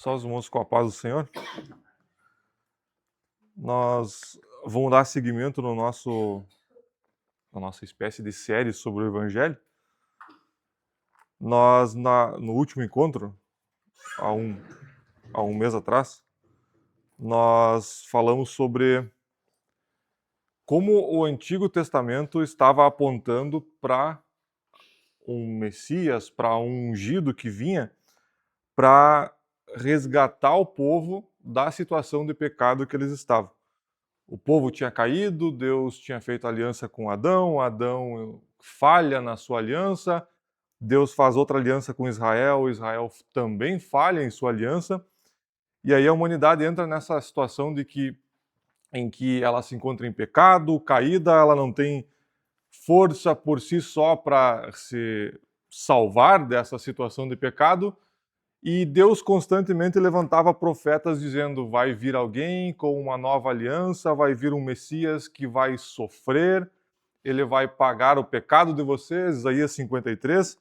Só os irmãos com a paz do Senhor. Nós vamos dar seguimento na nossa espécie de série sobre o Evangelho. Nós, no último encontro, há um mês atrás, nós falamos sobre como o Antigo Testamento estava apontando para um Messias, para um ungido que vinha para resgatar o povo da situação de pecado que eles estavam. O povo tinha caído, Deus tinha feito aliança com Adão, Adão falha na sua aliança, Deus faz outra aliança com Israel, Israel também falha em sua aliança, e aí a humanidade entra nessa situação em que ela se encontra em pecado, caída, ela não tem força por si só para se salvar dessa situação de pecado, e Deus constantemente levantava profetas dizendo: vai vir alguém com uma nova aliança, vai vir um Messias que vai sofrer, ele vai pagar o pecado de vocês, Isaías 53,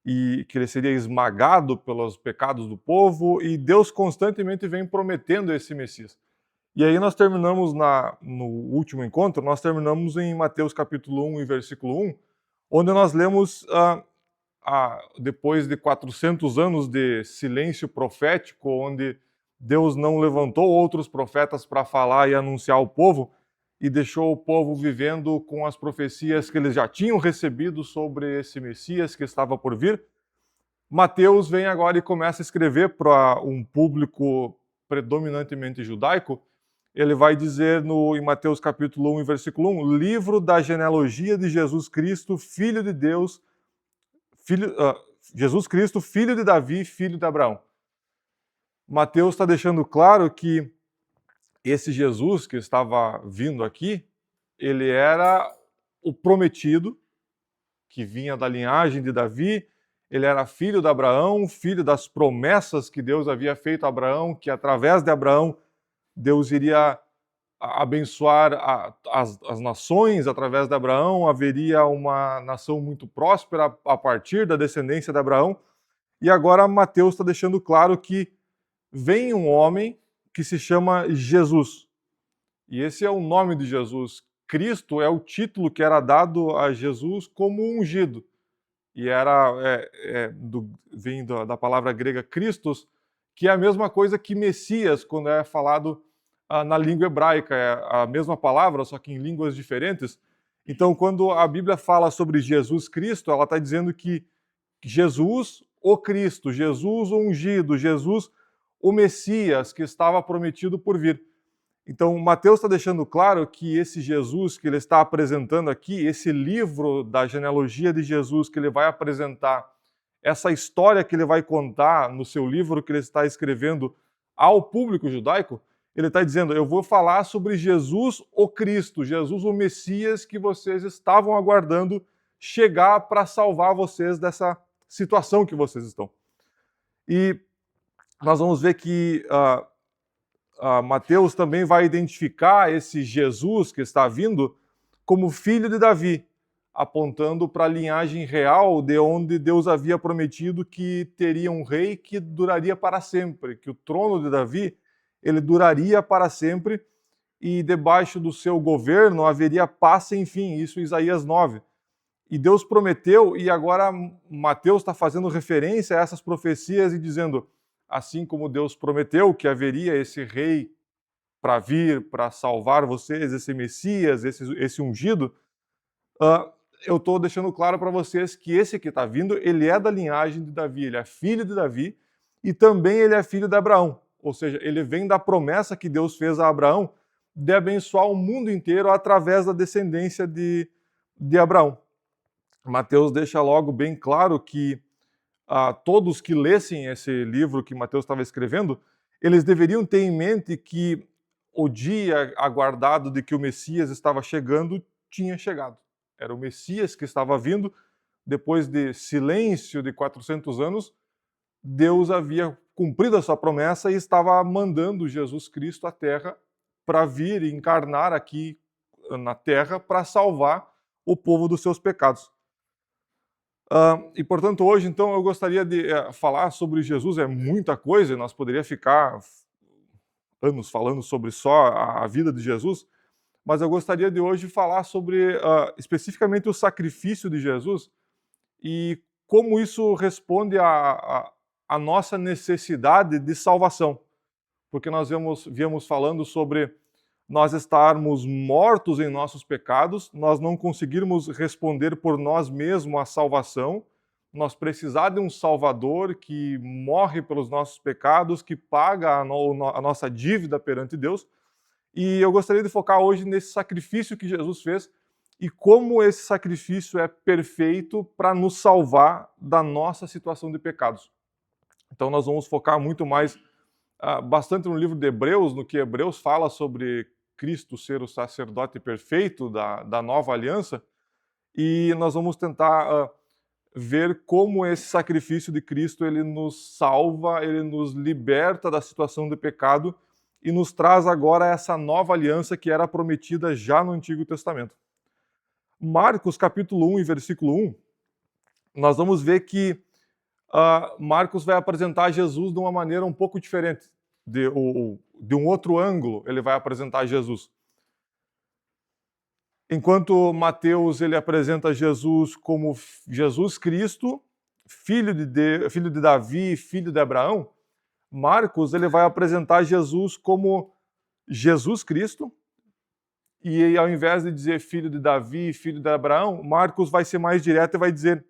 e que ele seria esmagado pelos pecados do povo, e Deus constantemente vem prometendo esse Messias. E aí nós terminamos no último encontro, nós terminamos em Mateus capítulo 1 e versículo 1, onde nós lemos depois de 400 anos de silêncio profético, onde Deus não levantou outros profetas para falar e anunciar ao povo, e deixou o povo vivendo com as profecias que eles já tinham recebido sobre esse Messias que estava por vir, Mateus vem agora e começa a escrever para um público predominantemente judaico. Ele vai dizer em Mateus capítulo 1 e versículo 1, livro da genealogia de Jesus Cristo, filho de Deus, Jesus Cristo, filho de Davi, filho de Abraão. Mateus está deixando claro que esse Jesus que estava vindo aqui, ele era o prometido, que vinha da linhagem de Davi, ele era filho de Abraão, filho das promessas que Deus havia feito a Abraão, que através de Abraão Deus iria abençoar as nações, através de Abraão haveria uma nação muito próspera a partir da descendência de Abraão. E agora Mateus está deixando claro que vem um homem que se chama Jesus. E esse é o nome de Jesus. Cristo é o título que era dado a Jesus como ungido. E vem da palavra grega Christos, que é a mesma coisa que Messias, quando é falado na língua hebraica, é a mesma palavra, só que em línguas diferentes. Então, quando a Bíblia fala sobre Jesus Cristo, ela está dizendo que Jesus, o Cristo, Jesus o ungido, Jesus o Messias que estava prometido por vir. Então, Mateus está deixando claro que esse Jesus que ele está apresentando aqui, esse livro da genealogia de Jesus que ele vai apresentar, essa história que ele vai contar no seu livro que ele está escrevendo ao público judaico, ele está dizendo: eu vou falar sobre Jesus o Cristo, Jesus o Messias que vocês estavam aguardando chegar para salvar vocês dessa situação que vocês estão. E nós vamos ver que Mateus também vai identificar esse Jesus que está vindo como filho de Davi, apontando para a linhagem real de onde Deus havia prometido que teria um rei que duraria para sempre, que o trono de Davi ele duraria para sempre e debaixo do seu governo haveria paz sem fim, isso Isaías 9. E Deus prometeu, e agora Mateus está fazendo referência a essas profecias e dizendo: assim como Deus prometeu que haveria esse rei para vir, para salvar vocês, esse Messias, esse ungido, eu estou deixando claro para vocês que esse que está vindo, ele é da linhagem de Davi, ele é filho de Davi e também ele é filho de Abraão. Ou seja, ele vem da promessa que Deus fez a Abraão de abençoar o mundo inteiro através da descendência de Abraão. Mateus deixa logo bem claro que todos que lessem esse livro que Mateus estava escrevendo, eles deveriam ter em mente que o dia aguardado de que o Messias estava chegando tinha chegado. Era o Messias que estava vindo, depois de silêncio de 400 anos, Deus havia cumprido a sua promessa e estava mandando Jesus Cristo à Terra para vir e encarnar aqui na Terra para salvar o povo dos seus pecados. E, portanto, hoje, então, eu gostaria de falar sobre Jesus. É muita coisa, nós poderíamos ficar anos falando sobre só a vida de Jesus, mas eu gostaria de hoje falar sobre especificamente o sacrifício de Jesus e como isso responde à nossa necessidade de salvação. Porque nós viemos falando sobre nós estarmos mortos em nossos pecados, nós não conseguirmos responder por nós mesmos à salvação, nós precisar de um Salvador que morre pelos nossos pecados, que paga a nossa dívida perante Deus. E eu gostaria de focar hoje nesse sacrifício que Jesus fez e como esse sacrifício é perfeito para nos salvar da nossa situação de pecados. Então nós vamos focar muito mais, bastante no livro de Hebreus, no que Hebreus fala sobre Cristo ser o sacerdote perfeito da nova aliança, e nós vamos tentar ver como esse sacrifício de Cristo ele nos salva, ele nos liberta da situação de pecado e nos traz agora essa nova aliança que era prometida já no Antigo Testamento. Marcos capítulo 1 e versículo 1, nós vamos ver que Marcos vai apresentar Jesus de uma maneira um pouco diferente, de um outro ângulo ele vai apresentar Jesus. Enquanto Mateus ele apresenta Jesus como Jesus Cristo, filho de Davi, filho de Abraão, Marcos ele vai apresentar Jesus como Jesus Cristo, e ao invés de dizer filho de Davi, filho de Abraão, Marcos vai ser mais direto e vai dizer,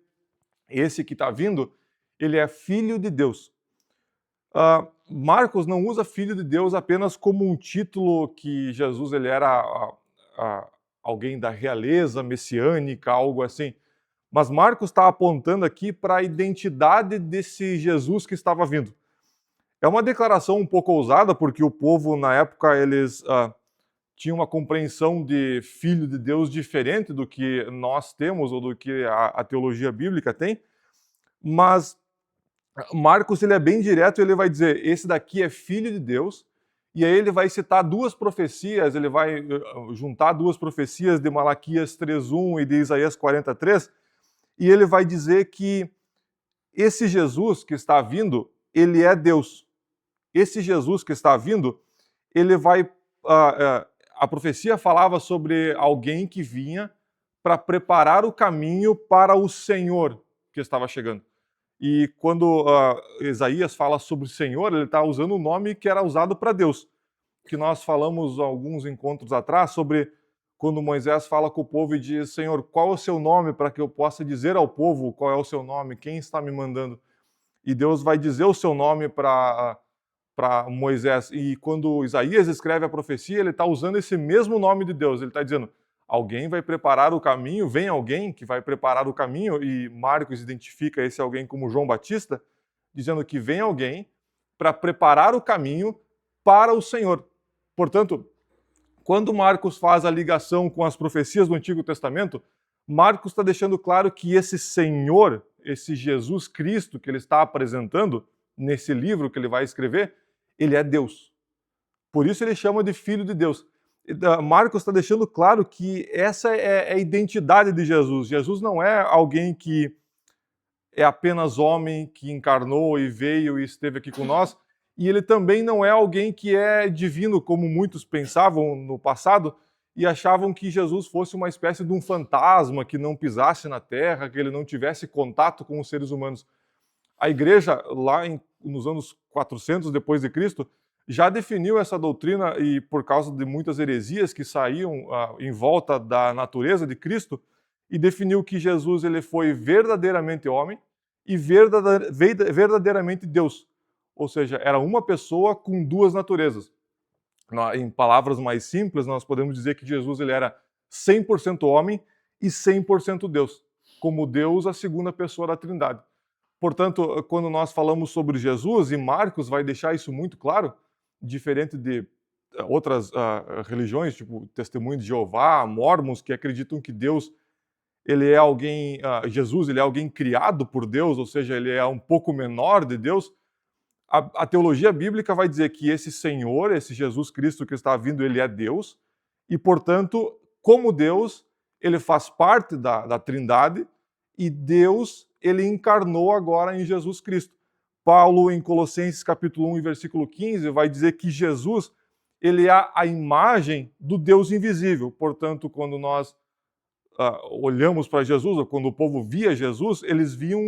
esse que está vindo, ele é filho de Deus. Marcos não usa filho de Deus apenas como um título que Jesus ele era alguém da realeza messiânica, algo assim. Mas Marcos está apontando aqui para a identidade desse Jesus que estava vindo. É uma declaração um pouco ousada, porque o povo, na época, eles tinham uma compreensão de filho de Deus diferente do que nós temos, ou do que a teologia bíblica tem. Mas Marcos ele é bem direto, ele vai dizer, esse daqui é filho de Deus, e aí ele vai citar duas profecias, ele vai juntar duas profecias de Malaquias 3:1 e de Isaías 43, e ele vai dizer que esse Jesus que está vindo, ele é Deus. Esse Jesus que está vindo, ele vai... a profecia falava sobre alguém que vinha para preparar o caminho para o Senhor que estava chegando. E quando Isaías fala sobre o Senhor, ele está usando o nome que era usado para Deus. Que nós falamos alguns encontros atrás sobre quando Moisés fala com o povo e diz, Senhor, qual é o seu nome para que eu possa dizer ao povo qual é o seu nome, quem está me mandando? E Deus vai dizer o seu nome para Moisés. E quando Isaías escreve a profecia, ele está usando esse mesmo nome de Deus. Ele está dizendo, alguém vai preparar o caminho, vem alguém que vai preparar o caminho, e Marcos identifica esse alguém como João Batista, dizendo que vem alguém para preparar o caminho para o Senhor. Portanto, quando Marcos faz a ligação com as profecias do Antigo Testamento, Marcos está deixando claro que esse Senhor, esse Jesus Cristo que ele está apresentando nesse livro que ele vai escrever, ele é Deus. Por isso ele chama de Filho de Deus. Marcos está deixando claro que essa é a identidade de Jesus. Jesus não é alguém que é apenas homem, que encarnou e veio e esteve aqui com nós, e ele também não é alguém que é divino, como muitos pensavam no passado, e achavam que Jesus fosse uma espécie de um fantasma, que não pisasse na terra, que ele não tivesse contato com os seres humanos. A igreja, lá nos anos 400 depois de Cristo, já definiu essa doutrina, e por causa de muitas heresias que saíam em volta da natureza de Cristo, e definiu que Jesus ele foi verdadeiramente homem e verdadeiramente Deus. Ou seja, era uma pessoa com duas naturezas. Em palavras mais simples, nós podemos dizer que Jesus ele era 100% homem e 100% Deus, como Deus, a segunda pessoa da Trindade. Portanto, quando nós falamos sobre Jesus, e Marcos vai deixar isso muito claro, diferente de outras religiões, tipo Testemunho de Jeová, Mórmons, que acreditam que Deus, ele é alguém, Jesus, ele é alguém criado por Deus, ou seja, ele é um pouco menor de Deus. A teologia bíblica vai dizer que esse Senhor, esse Jesus Cristo que está vindo, ele é Deus, e, portanto, como Deus, ele faz parte da Trindade, e Deus ele encarnou agora em Jesus Cristo. Paulo, em Colossenses capítulo 1 e versículo 15, vai dizer que Jesus, ele é a imagem do Deus invisível. Portanto, quando nós olhamos para Jesus, ou quando o povo via Jesus, eles viam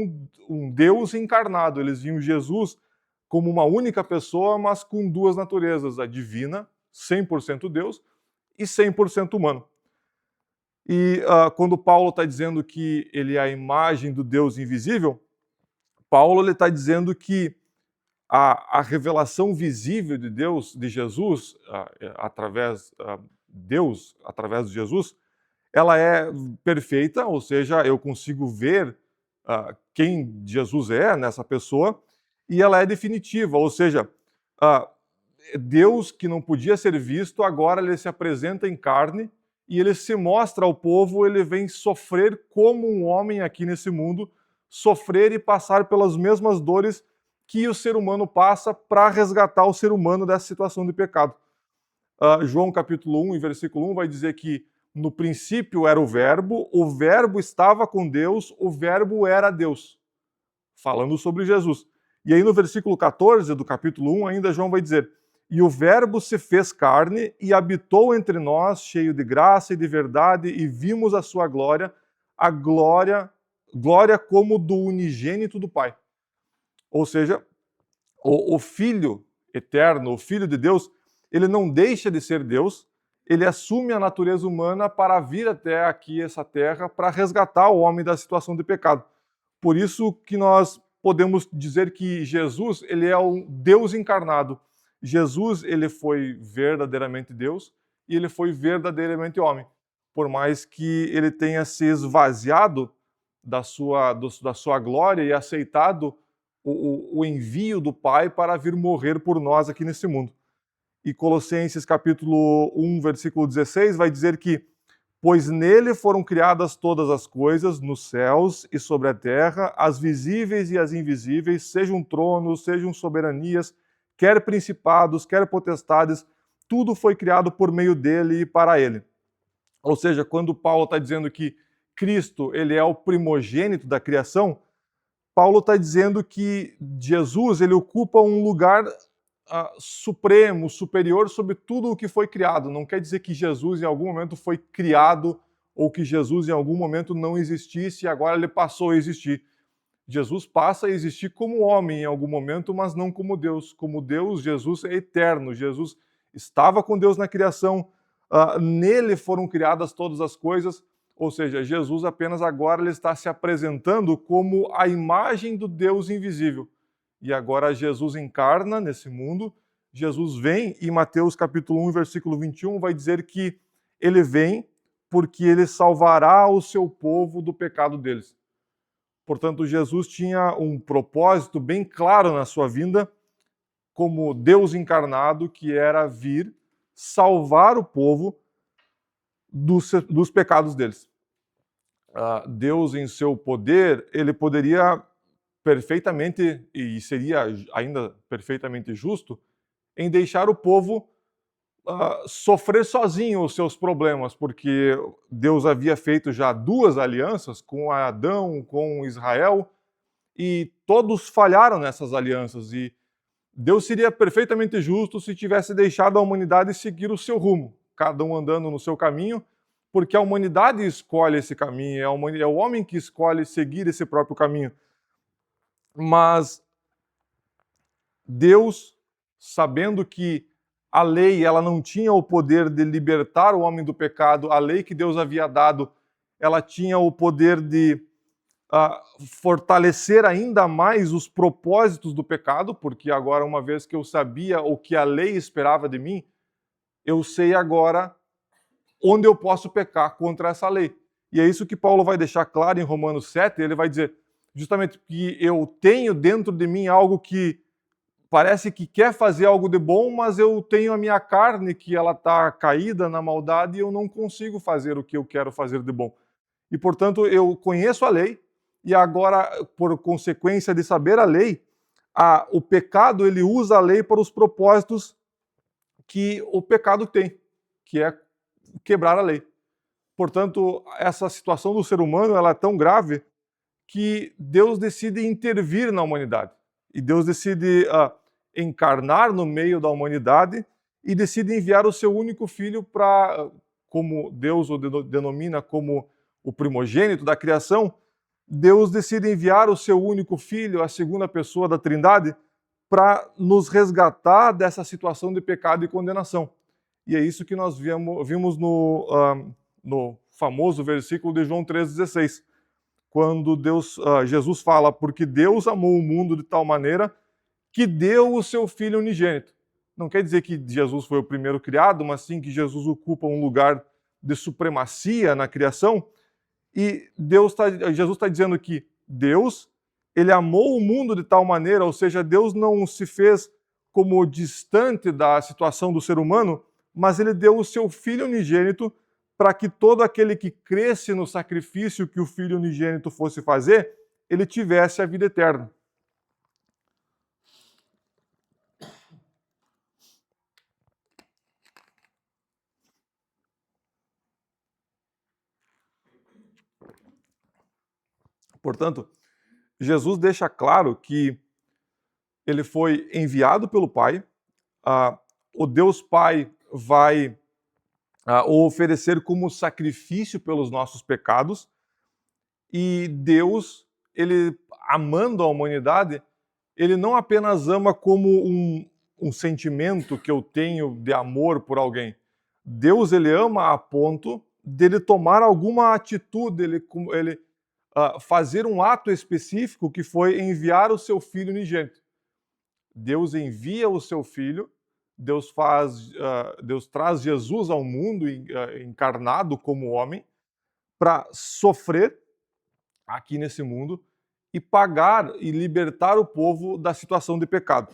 um Deus encarnado, eles viam Jesus como uma única pessoa, mas com duas naturezas, a divina, 100% Deus, e 100% humano. E quando Paulo está dizendo que ele é a imagem do Deus invisível, Paulo está dizendo que a revelação visível de Deus, de Jesus, Deus, através de Jesus, ela é perfeita, ou seja, eu consigo ver quem Jesus é nessa pessoa, e ela é definitiva, ou seja, Deus que não podia ser visto, agora ele se apresenta em carne e ele se mostra ao povo, ele vem sofrer como um homem aqui nesse mundo, sofrer e passar pelas mesmas dores que o ser humano passa para resgatar o ser humano dessa situação de pecado. João capítulo 1, versículo 1 vai dizer que no princípio era o Verbo estava com Deus, o Verbo era Deus. Falando sobre Jesus. E aí no versículo 14 do capítulo 1 ainda João vai dizer: e o Verbo se fez carne e habitou entre nós, cheio de graça e de verdade, e vimos a sua glória, a glória como do unigênito do Pai. Ou seja, o Filho eterno, o Filho de Deus, ele não deixa de ser Deus, ele assume a natureza humana para vir até aqui, essa terra, para resgatar o homem da situação de pecado. Por isso que nós podemos dizer que Jesus, ele é o Deus encarnado. Jesus, ele foi verdadeiramente Deus e ele foi verdadeiramente homem. Por mais que ele tenha se esvaziado da sua glória e aceitado o envio do Pai para vir morrer por nós aqui nesse mundo. E Colossenses capítulo 1, versículo 16 vai dizer que pois nele foram criadas todas as coisas, nos céus e sobre a terra, as visíveis e as invisíveis, sejam tronos, sejam soberanias, quer principados, quer potestades, tudo foi criado por meio dele e para ele. Ou seja, quando Paulo está dizendo que Cristo ele é o primogênito da criação, Paulo está dizendo que Jesus ele ocupa um lugar supremo, superior sobre tudo o que foi criado. Não quer dizer que Jesus em algum momento foi criado ou que Jesus em algum momento não existisse e agora ele passou a existir. Jesus passa a existir como homem em algum momento, mas não como Deus. Como Deus, Jesus é eterno. Jesus estava com Deus na criação, nele foram criadas todas as coisas, ou seja, Jesus apenas agora ele está se apresentando como a imagem do Deus invisível. E agora Jesus encarna nesse mundo, Jesus vem, e Mateus capítulo 1, versículo 21, vai dizer que ele vem porque ele salvará o seu povo do pecado deles. Portanto, Jesus tinha um propósito bem claro na sua vinda, como Deus encarnado, que era vir salvar o povo dos pecados deles. Deus, em seu poder, ele poderia perfeitamente, e seria ainda perfeitamente justo, em deixar o povo sofrer sozinho os seus problemas, porque Deus havia feito já 2 alianças com Adão, com Israel, e todos falharam nessas alianças, e Deus seria perfeitamente justo se tivesse deixado a humanidade seguir o seu rumo, cada um andando no seu caminho, porque a humanidade escolhe esse caminho, é o homem que escolhe seguir esse próprio caminho. Mas Deus, sabendo que a lei ela não tinha o poder de libertar o homem do pecado, a lei que Deus havia dado, ela tinha o poder de fortalecer ainda mais os propósitos do pecado, porque agora, uma vez que eu sabia o que a lei esperava de mim, eu sei agora onde eu posso pecar contra essa lei. E é isso que Paulo vai deixar claro em Romanos 7, ele vai dizer justamente que eu tenho dentro de mim algo que parece que quer fazer algo de bom, mas eu tenho a minha carne que ela está caída na maldade e eu não consigo fazer o que eu quero fazer de bom. E, portanto, eu conheço a lei e agora, por consequência de saber a lei, o pecado ele usa a lei para os propósitos que o pecado tem, que é quebrar a lei. Portanto, essa situação do ser humano ela é tão grave que Deus decide intervir na humanidade. E Deus decide encarnar no meio da humanidade e decide enviar o seu único filho para, como Deus o denomina como o primogênito da criação, Deus decide enviar o seu único filho, a segunda pessoa da Trindade, para nos resgatar dessa situação de pecado e condenação. E é isso que nós vimos no famoso versículo de João 3,16, quando Jesus fala, porque Deus amou o mundo de tal maneira que deu o seu Filho unigênito. Não quer dizer que Jesus foi o primeiro criado, mas sim que Jesus ocupa um lugar de supremacia na criação. E Jesus está dizendo que Deus, ele amou o mundo de tal maneira, ou seja, Deus não se fez como distante da situação do ser humano, mas ele deu o seu Filho unigênito para que todo aquele que cresce no sacrifício que o Filho unigênito fosse fazer, ele tivesse a vida eterna. Portanto, Jesus deixa claro que ele foi enviado pelo Pai, o Deus Pai vai o oferecer como sacrifício pelos nossos pecados, e Deus, ele amando a humanidade, ele não apenas ama como um sentimento que eu tenho de amor por alguém. Deus, ele ama a ponto dele tomar alguma atitude, ele fazer um ato específico que foi enviar o seu Filho unigênito. Deus envia o seu Filho, Deus traz Jesus ao mundo encarnado como homem para sofrer aqui nesse mundo e pagar e libertar o povo da situação de pecado.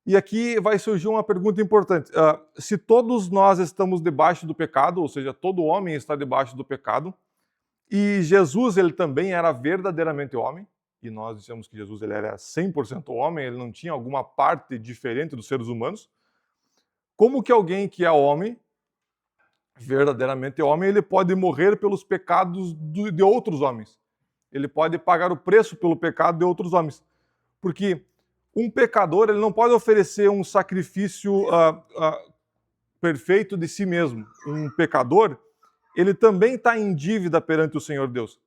E aqui vai surgir uma pergunta importante. Se todos nós estamos debaixo do pecado, ou seja, todo homem está debaixo do pecado, e Jesus, ele também era verdadeiramente homem, e nós dissemos que Jesus ele era 100% homem, ele não tinha alguma parte diferente dos seres humanos. Como que alguém que é homem, verdadeiramente homem, ele pode morrer pelos pecados de outros homens? Ele pode pagar o preço pelo pecado de outros homens. Porque um pecador, ele não pode oferecer um sacrifício perfeito de si mesmo. Um pecador, ele também está em dívida perante o Senhor Deus,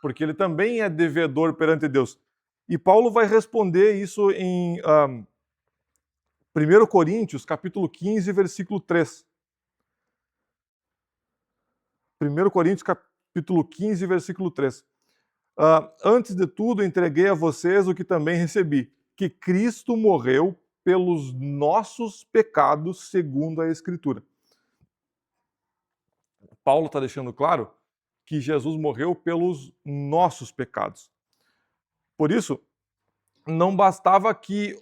porque ele também é devedor perante Deus. E Paulo vai responder isso em 1 Coríntios, capítulo 15, versículo 3. 1 Coríntios, capítulo 15, versículo 3. Antes de tudo, entreguei a vocês o que também recebi, que Cristo morreu pelos nossos pecados, segundo a Escritura. Paulo está deixando claro que Jesus morreu pelos nossos pecados. Por isso, não bastava que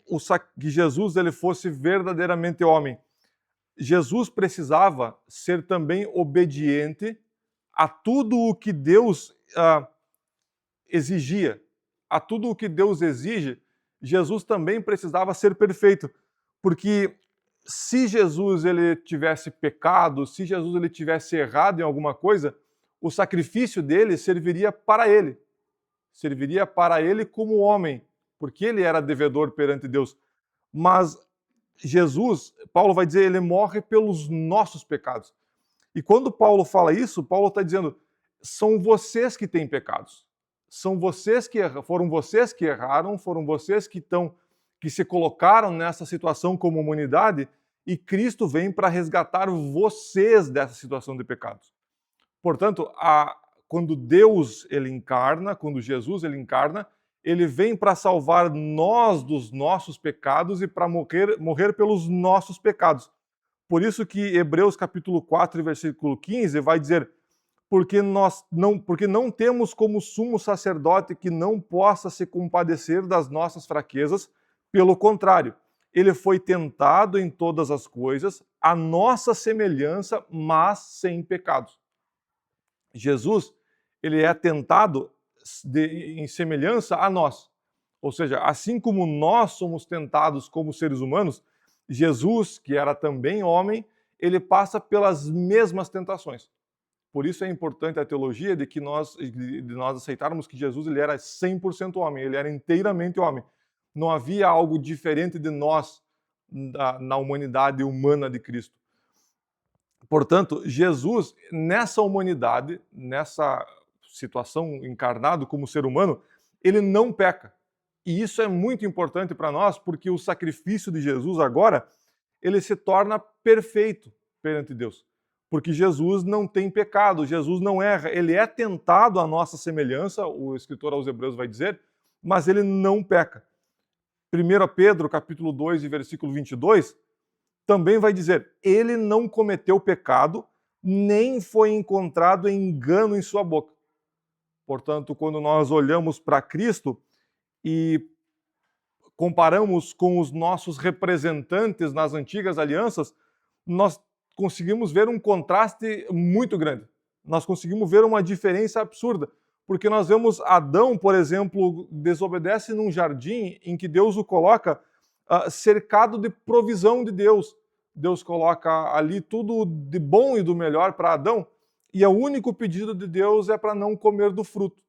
Jesus ele fosse verdadeiramente homem. Jesus precisava ser também obediente a tudo o que Deus exigia. A tudo o que Deus exige, Jesus também precisava ser perfeito. Porque se Jesus ele tivesse pecado, se Jesus ele tivesse errado em alguma coisa, o sacrifício dele serviria para ele. Serviria para ele como homem, porque ele era devedor perante Deus. Mas Jesus, Paulo vai dizer, ele morre pelos nossos pecados. E quando Paulo fala isso, Paulo está dizendo, são vocês que têm pecados. Foram vocês que erraram, foram vocês que se colocaram nessa situação como humanidade, e Cristo vem para resgatar vocês dessa situação de pecados. Portanto, quando Deus ele encarna, quando Jesus ele encarna, ele vem para salvar nós dos nossos pecados e para morrer pelos nossos pecados. Por isso que Hebreus capítulo 4, versículo 15 vai dizer, porque não temos como sumo sacerdote que não possa se compadecer das nossas fraquezas, pelo contrário, ele foi tentado em todas as coisas, à nossa semelhança, mas sem pecados. Jesus, ele é tentado em semelhança a nós. Ou seja, assim como nós somos tentados como seres humanos, Jesus, que era também homem, ele passa pelas mesmas tentações. Por isso é importante a teologia de nós aceitarmos que Jesus ele era 100% homem, ele era inteiramente homem. Não havia algo diferente de nós na humanidade humana de Cristo. Portanto, Jesus, nessa humanidade, nessa situação encarnado como ser humano, ele não peca. E isso é muito importante para nós, porque o sacrifício de Jesus agora, ele se torna perfeito perante Deus. Porque Jesus não tem pecado, Jesus não erra, ele é tentado à nossa semelhança, o escritor aos Hebreus vai dizer, mas ele não peca. 1 Pedro, capítulo 2, versículo 22, também vai dizer, ele não cometeu pecado, nem foi encontrado engano em sua boca. Portanto, quando nós olhamos para Cristo e comparamos com os nossos representantes nas antigas alianças, nós conseguimos ver um contraste muito grande. Nós conseguimos ver uma diferença absurda, porque nós vemos Adão, por exemplo, desobedece num jardim em que Deus o coloca cercado de provisão de Deus. Deus coloca ali tudo de bom e do melhor para Adão, e o único pedido de Deus é para não comer do fruto.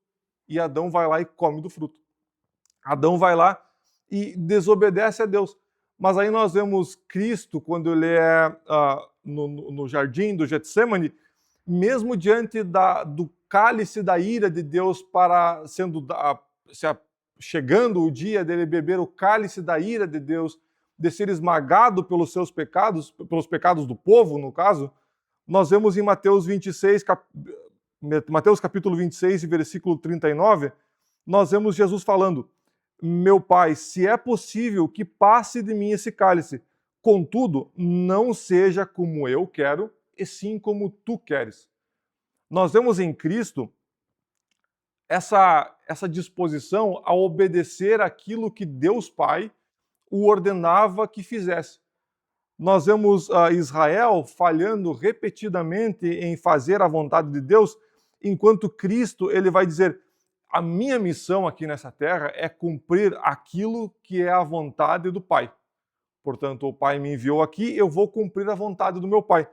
E Adão vai lá e come do fruto. Adão vai lá e desobedece a Deus. Mas aí nós vemos Cristo, quando ele é no jardim do Getsemane, mesmo diante do cálice da ira de Deus chegando o dia dele beber o cálice da ira de Deus, de ser esmagado pelos seus pecados, pelos pecados do povo, no caso, nós vemos em Mateus capítulo 26, versículo 39, nós vemos Jesus falando, meu Pai, se é possível que passe de mim esse cálice, contudo, não seja como eu quero, e sim como tu queres. Nós vemos em Cristo essa disposição a obedecer aquilo que Deus Pai o ordenava que fizesse. Nós vemos Israel falhando repetidamente em fazer a vontade de Deus, enquanto Cristo ele vai dizer, a minha missão aqui nessa terra é cumprir aquilo que é a vontade do Pai. Portanto, o Pai me enviou aqui, eu vou cumprir a vontade do meu Pai.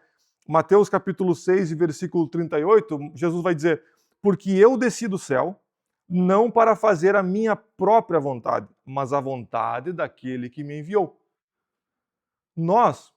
Mateus capítulo 6, versículo 38, Jesus vai dizer, porque eu desci do céu, não para fazer a minha própria vontade, mas a vontade daquele que me enviou. Nós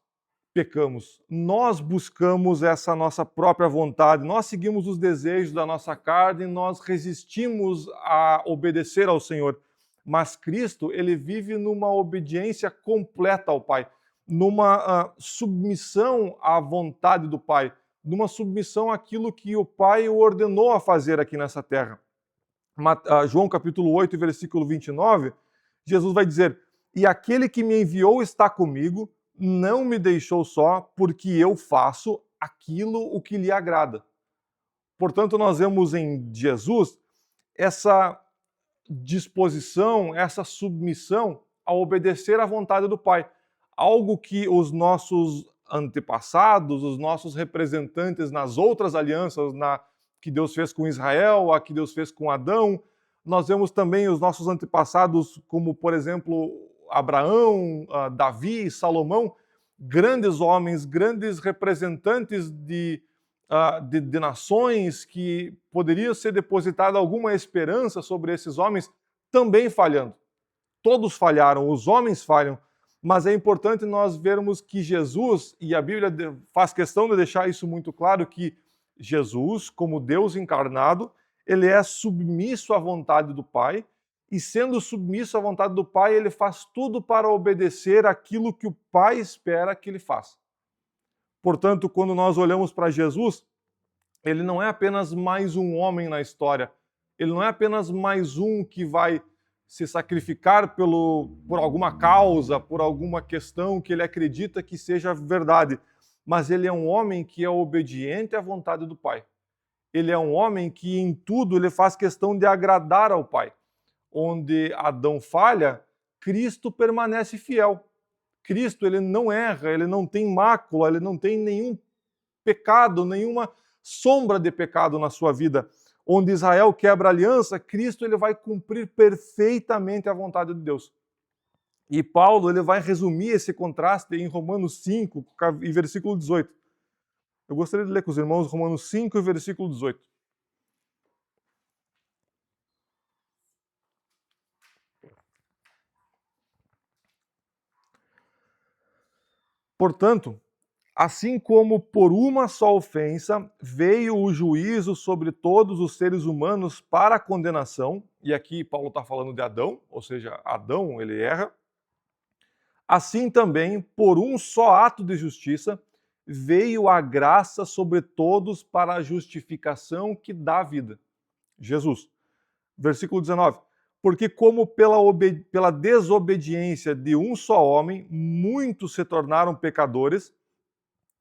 pecamos, nós buscamos essa nossa própria vontade, nós seguimos os desejos da nossa carne, nós resistimos a obedecer ao Senhor. Mas Cristo, ele vive numa obediência completa ao Pai, numa submissão à vontade do Pai, numa submissão àquilo que o Pai o ordenou a fazer aqui nessa terra. João capítulo 8, versículo 29, Jesus vai dizer, e aquele que me enviou está comigo, não me deixou só, porque eu faço aquilo o que lhe agrada. Portanto, nós vemos em Jesus essa disposição, essa submissão a obedecer à vontade do Pai. Algo que os nossos antepassados, os nossos representantes nas outras alianças, que Deus fez com Israel, a que Deus fez com Adão, nós vemos também os nossos antepassados, como, por exemplo, Abraão, Davi, Salomão, grandes homens, grandes representantes de nações que poderia ser depositada alguma esperança sobre esses homens, também falhando. Todos falharam, os homens falham, mas é importante nós vermos que Jesus, e a Bíblia faz questão de deixar isso muito claro, que Jesus, como Deus encarnado, ele é submisso à vontade do Pai, e sendo submisso à vontade do Pai, ele faz tudo para obedecer aquilo que o Pai espera que ele faça. Portanto, quando nós olhamos para Jesus, ele não é apenas mais um homem na história, ele não é apenas mais um que vai se sacrificar por alguma causa, por alguma questão que ele acredita que seja verdade, mas ele é um homem que é obediente à vontade do Pai. Ele é um homem que em tudo ele faz questão de agradar ao Pai. Onde Adão falha, Cristo permanece fiel. Cristo, ele não erra, ele não tem mácula, ele não tem nenhum pecado, nenhuma sombra de pecado na sua vida. Onde Israel quebra a aliança, Cristo ele vai cumprir perfeitamente a vontade de Deus. E Paulo ele vai resumir esse contraste em Romanos 5, versículo 18. Eu gostaria de ler com os irmãos Romanos 5, versículo 18. Portanto, assim como por uma só ofensa veio o juízo sobre todos os seres humanos para a condenação, e aqui Paulo está falando de Adão, ou seja, Adão ele erra, assim também, por um só ato de justiça, veio a graça sobre todos para a justificação que dá vida. Jesus. Versículo 19. Porque como pela desobediência de um só homem, muitos se tornaram pecadores,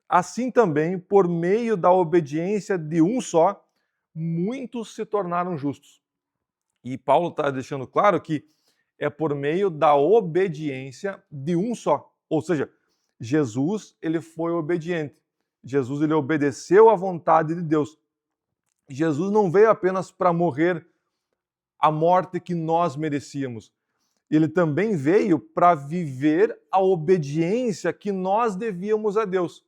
assim também, por meio da obediência de um só, muitos se tornaram justos. E Paulo está deixando claro que é por meio da obediência de um só. Ou seja, Jesus ele foi obediente. Jesus ele obedeceu à vontade de Deus. Jesus não veio apenas para morrer a morte que nós merecíamos. Ele também veio para viver a obediência que nós devíamos a Deus.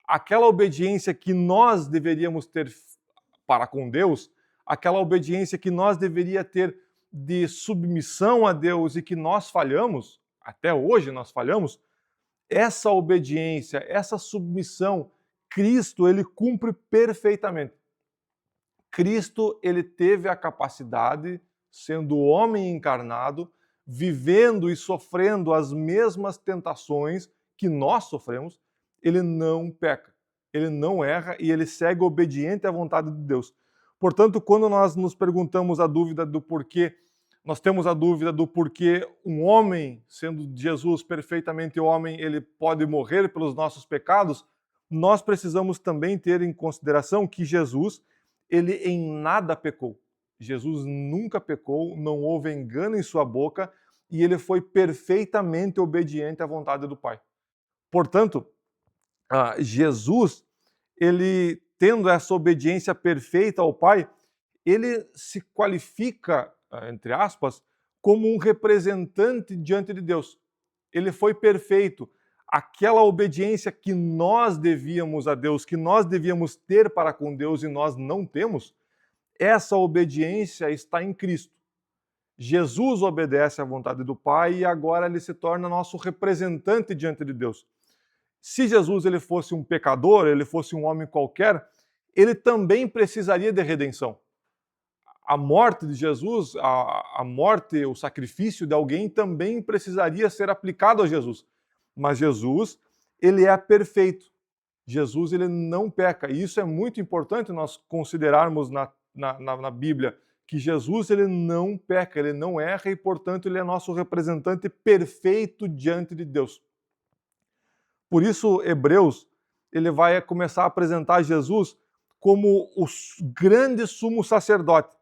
Aquela obediência que nós deveríamos ter para com Deus, aquela obediência que nós deveríamos ter de submissão a Deus e que nós falhamos, até hoje nós falhamos, essa obediência, essa submissão, Cristo, ele cumpre perfeitamente. Cristo, ele teve a capacidade, sendo homem encarnado, vivendo e sofrendo as mesmas tentações que nós sofremos, ele não peca, ele não erra e ele segue obediente à vontade de Deus. Portanto, quando nós nos perguntamos a dúvida do porquê, nós temos a dúvida do porquê um homem, sendo Jesus perfeitamente homem, ele pode morrer pelos nossos pecados, nós precisamos também ter em consideração que Jesus, ele em nada pecou. Jesus nunca pecou, não houve engano em sua boca e ele foi perfeitamente obediente à vontade do Pai. Portanto, Jesus, ele tendo essa obediência perfeita ao Pai, ele se qualifica, entre aspas, como um representante diante de Deus. Ele foi perfeito. Aquela obediência que nós devíamos a Deus, que nós devíamos ter para com Deus e nós não temos, essa obediência está em Cristo. Jesus obedece à vontade do Pai e agora ele se torna nosso representante diante de Deus. Se Jesus ele fosse um pecador, ele fosse um homem qualquer, ele também precisaria de redenção. A morte de Jesus, a morte, o sacrifício de alguém também precisaria ser aplicado a Jesus. Mas Jesus, ele é perfeito. Jesus, ele não peca. E isso é muito importante nós considerarmos na Bíblia, que Jesus, ele não peca, ele não erra e, portanto, ele é nosso representante perfeito diante de Deus. Por isso, Hebreus, ele vai começar a apresentar Jesus como o grande sumo sacerdote,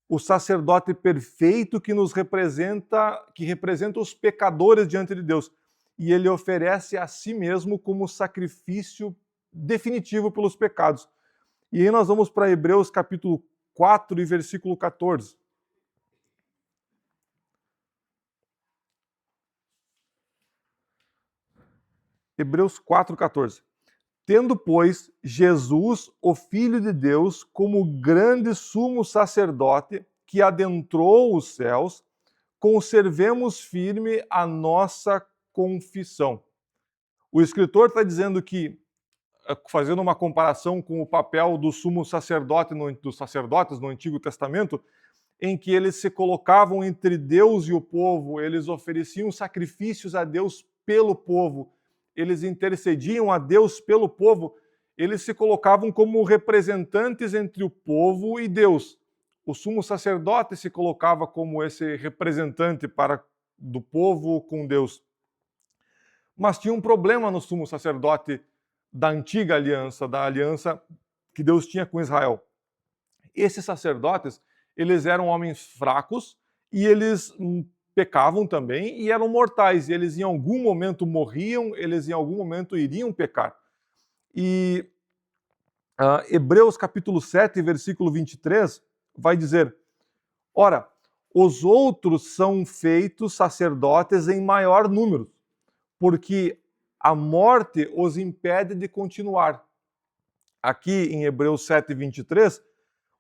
o sacerdote perfeito que nos representa, que representa os pecadores diante de Deus. E ele oferece a si mesmo como sacrifício definitivo pelos pecados. E aí nós vamos para Hebreus capítulo 4 e versículo 14. Hebreus 4:14. Tendo, pois, Jesus, o Filho de Deus, como grande sumo sacerdote que adentrou os céus, conservemos firme a nossa confissão. O escritor está dizendo que, fazendo uma comparação com o papel do sumo sacerdote, dos sacerdotes no Antigo Testamento, em que eles se colocavam entre Deus e o povo, eles ofereciam sacrifícios a Deus pelo povo, eles intercediam a Deus pelo povo, eles se colocavam como representantes entre o povo e Deus. O sumo sacerdote se colocava como esse representante do povo com Deus. Mas tinha um problema no sumo sacerdote da antiga aliança, da aliança que Deus tinha com Israel. Esses sacerdotes, eles eram homens fracos e eles pecavam também e eram mortais. E eles em algum momento morriam, eles em algum momento iriam pecar. E Hebreus capítulo 7, versículo 23, vai dizer: ora, os outros são feitos sacerdotes em maior número, porque a morte os impede de continuar. Aqui em Hebreus 7:23,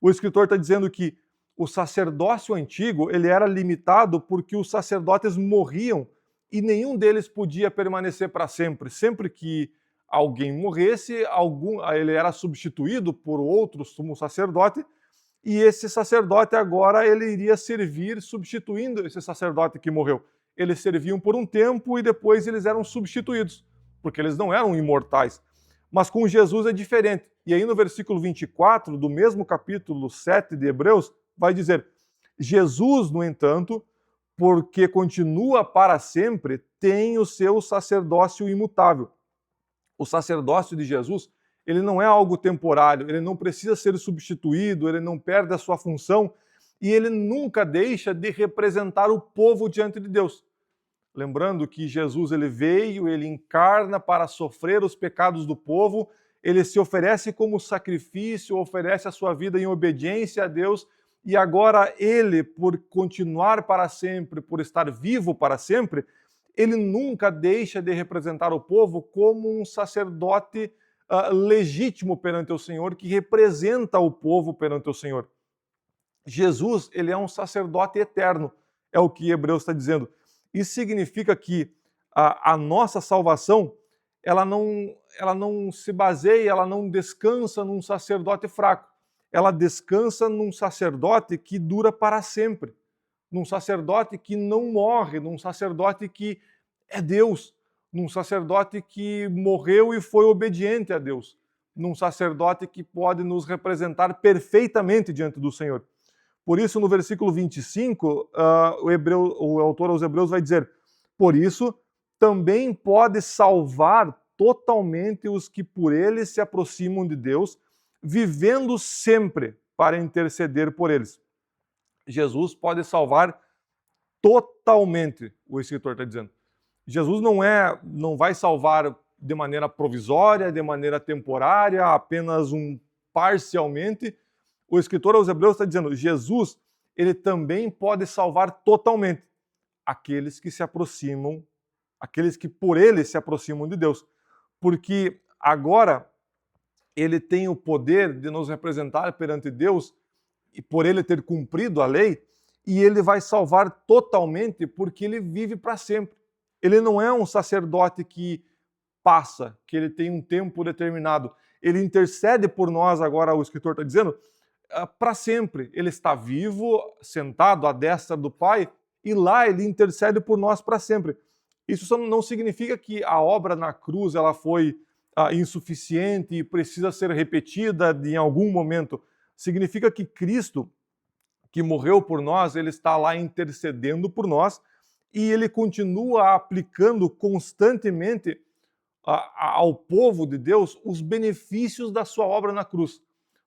o escritor está dizendo que o sacerdócio antigo ele era limitado porque os sacerdotes morriam e nenhum deles podia permanecer para sempre. Sempre que alguém morresse, ele era substituído por outro sumo sacerdote, e esse sacerdote agora ele iria servir substituindo esse sacerdote que morreu. Eles serviam por um tempo e depois eles eram substituídos, porque eles não eram imortais. Mas com Jesus é diferente. E aí no versículo 24 do mesmo capítulo 7 de Hebreus, vai dizer: Jesus, no entanto, porque continua para sempre, tem o seu sacerdócio imutável. O sacerdócio de Jesus, ele não é algo temporário, ele não precisa ser substituído, ele não perde a sua função e ele nunca deixa de representar o povo diante de Deus. Lembrando que Jesus ele veio, ele encarna para sofrer os pecados do povo, ele se oferece como sacrifício, oferece a sua vida em obediência a Deus, e agora ele, por continuar para sempre, por estar vivo para sempre, ele nunca deixa de representar o povo como um sacerdote legítimo perante o Senhor, que representa o povo perante o Senhor. Jesus, ele é um sacerdote eterno, é o que Hebreus está dizendo. Isso significa que a nossa salvação, ela não se baseia, ela não descansa num sacerdote fraco. Ela descansa num sacerdote que dura para sempre, num sacerdote que não morre, num sacerdote que é Deus, num sacerdote que morreu e foi obediente a Deus, num sacerdote que pode nos representar perfeitamente diante do Senhor. Por isso, no versículo 25, o autor aos Hebreus vai dizer: por isso, também pode salvar totalmente os que por ele se aproximam de Deus, vivendo sempre para interceder por eles. Jesus pode salvar totalmente, o escritor está dizendo. Jesus não vai salvar de maneira provisória, de maneira temporária, apenas parcialmente. O escritor aos Hebreus está dizendo: Jesus, ele também pode salvar totalmente aqueles que se aproximam, aqueles que por ele se aproximam de Deus. Porque agora ele tem o poder de nos representar perante Deus, e por ele ter cumprido a lei, e ele vai salvar totalmente porque ele vive para sempre. Ele não é um sacerdote que passa, que ele tem um tempo determinado. Ele intercede por nós, agora o escritor está dizendo, para sempre. Ele está vivo, sentado à destra do Pai, e lá ele intercede por nós para sempre. Isso só não significa que a obra na cruz ela foi insuficiente e precisa ser repetida em algum momento. Significa que Cristo, que morreu por nós, ele está lá intercedendo por nós e ele continua aplicando constantemente ao povo de Deus os benefícios da sua obra na cruz.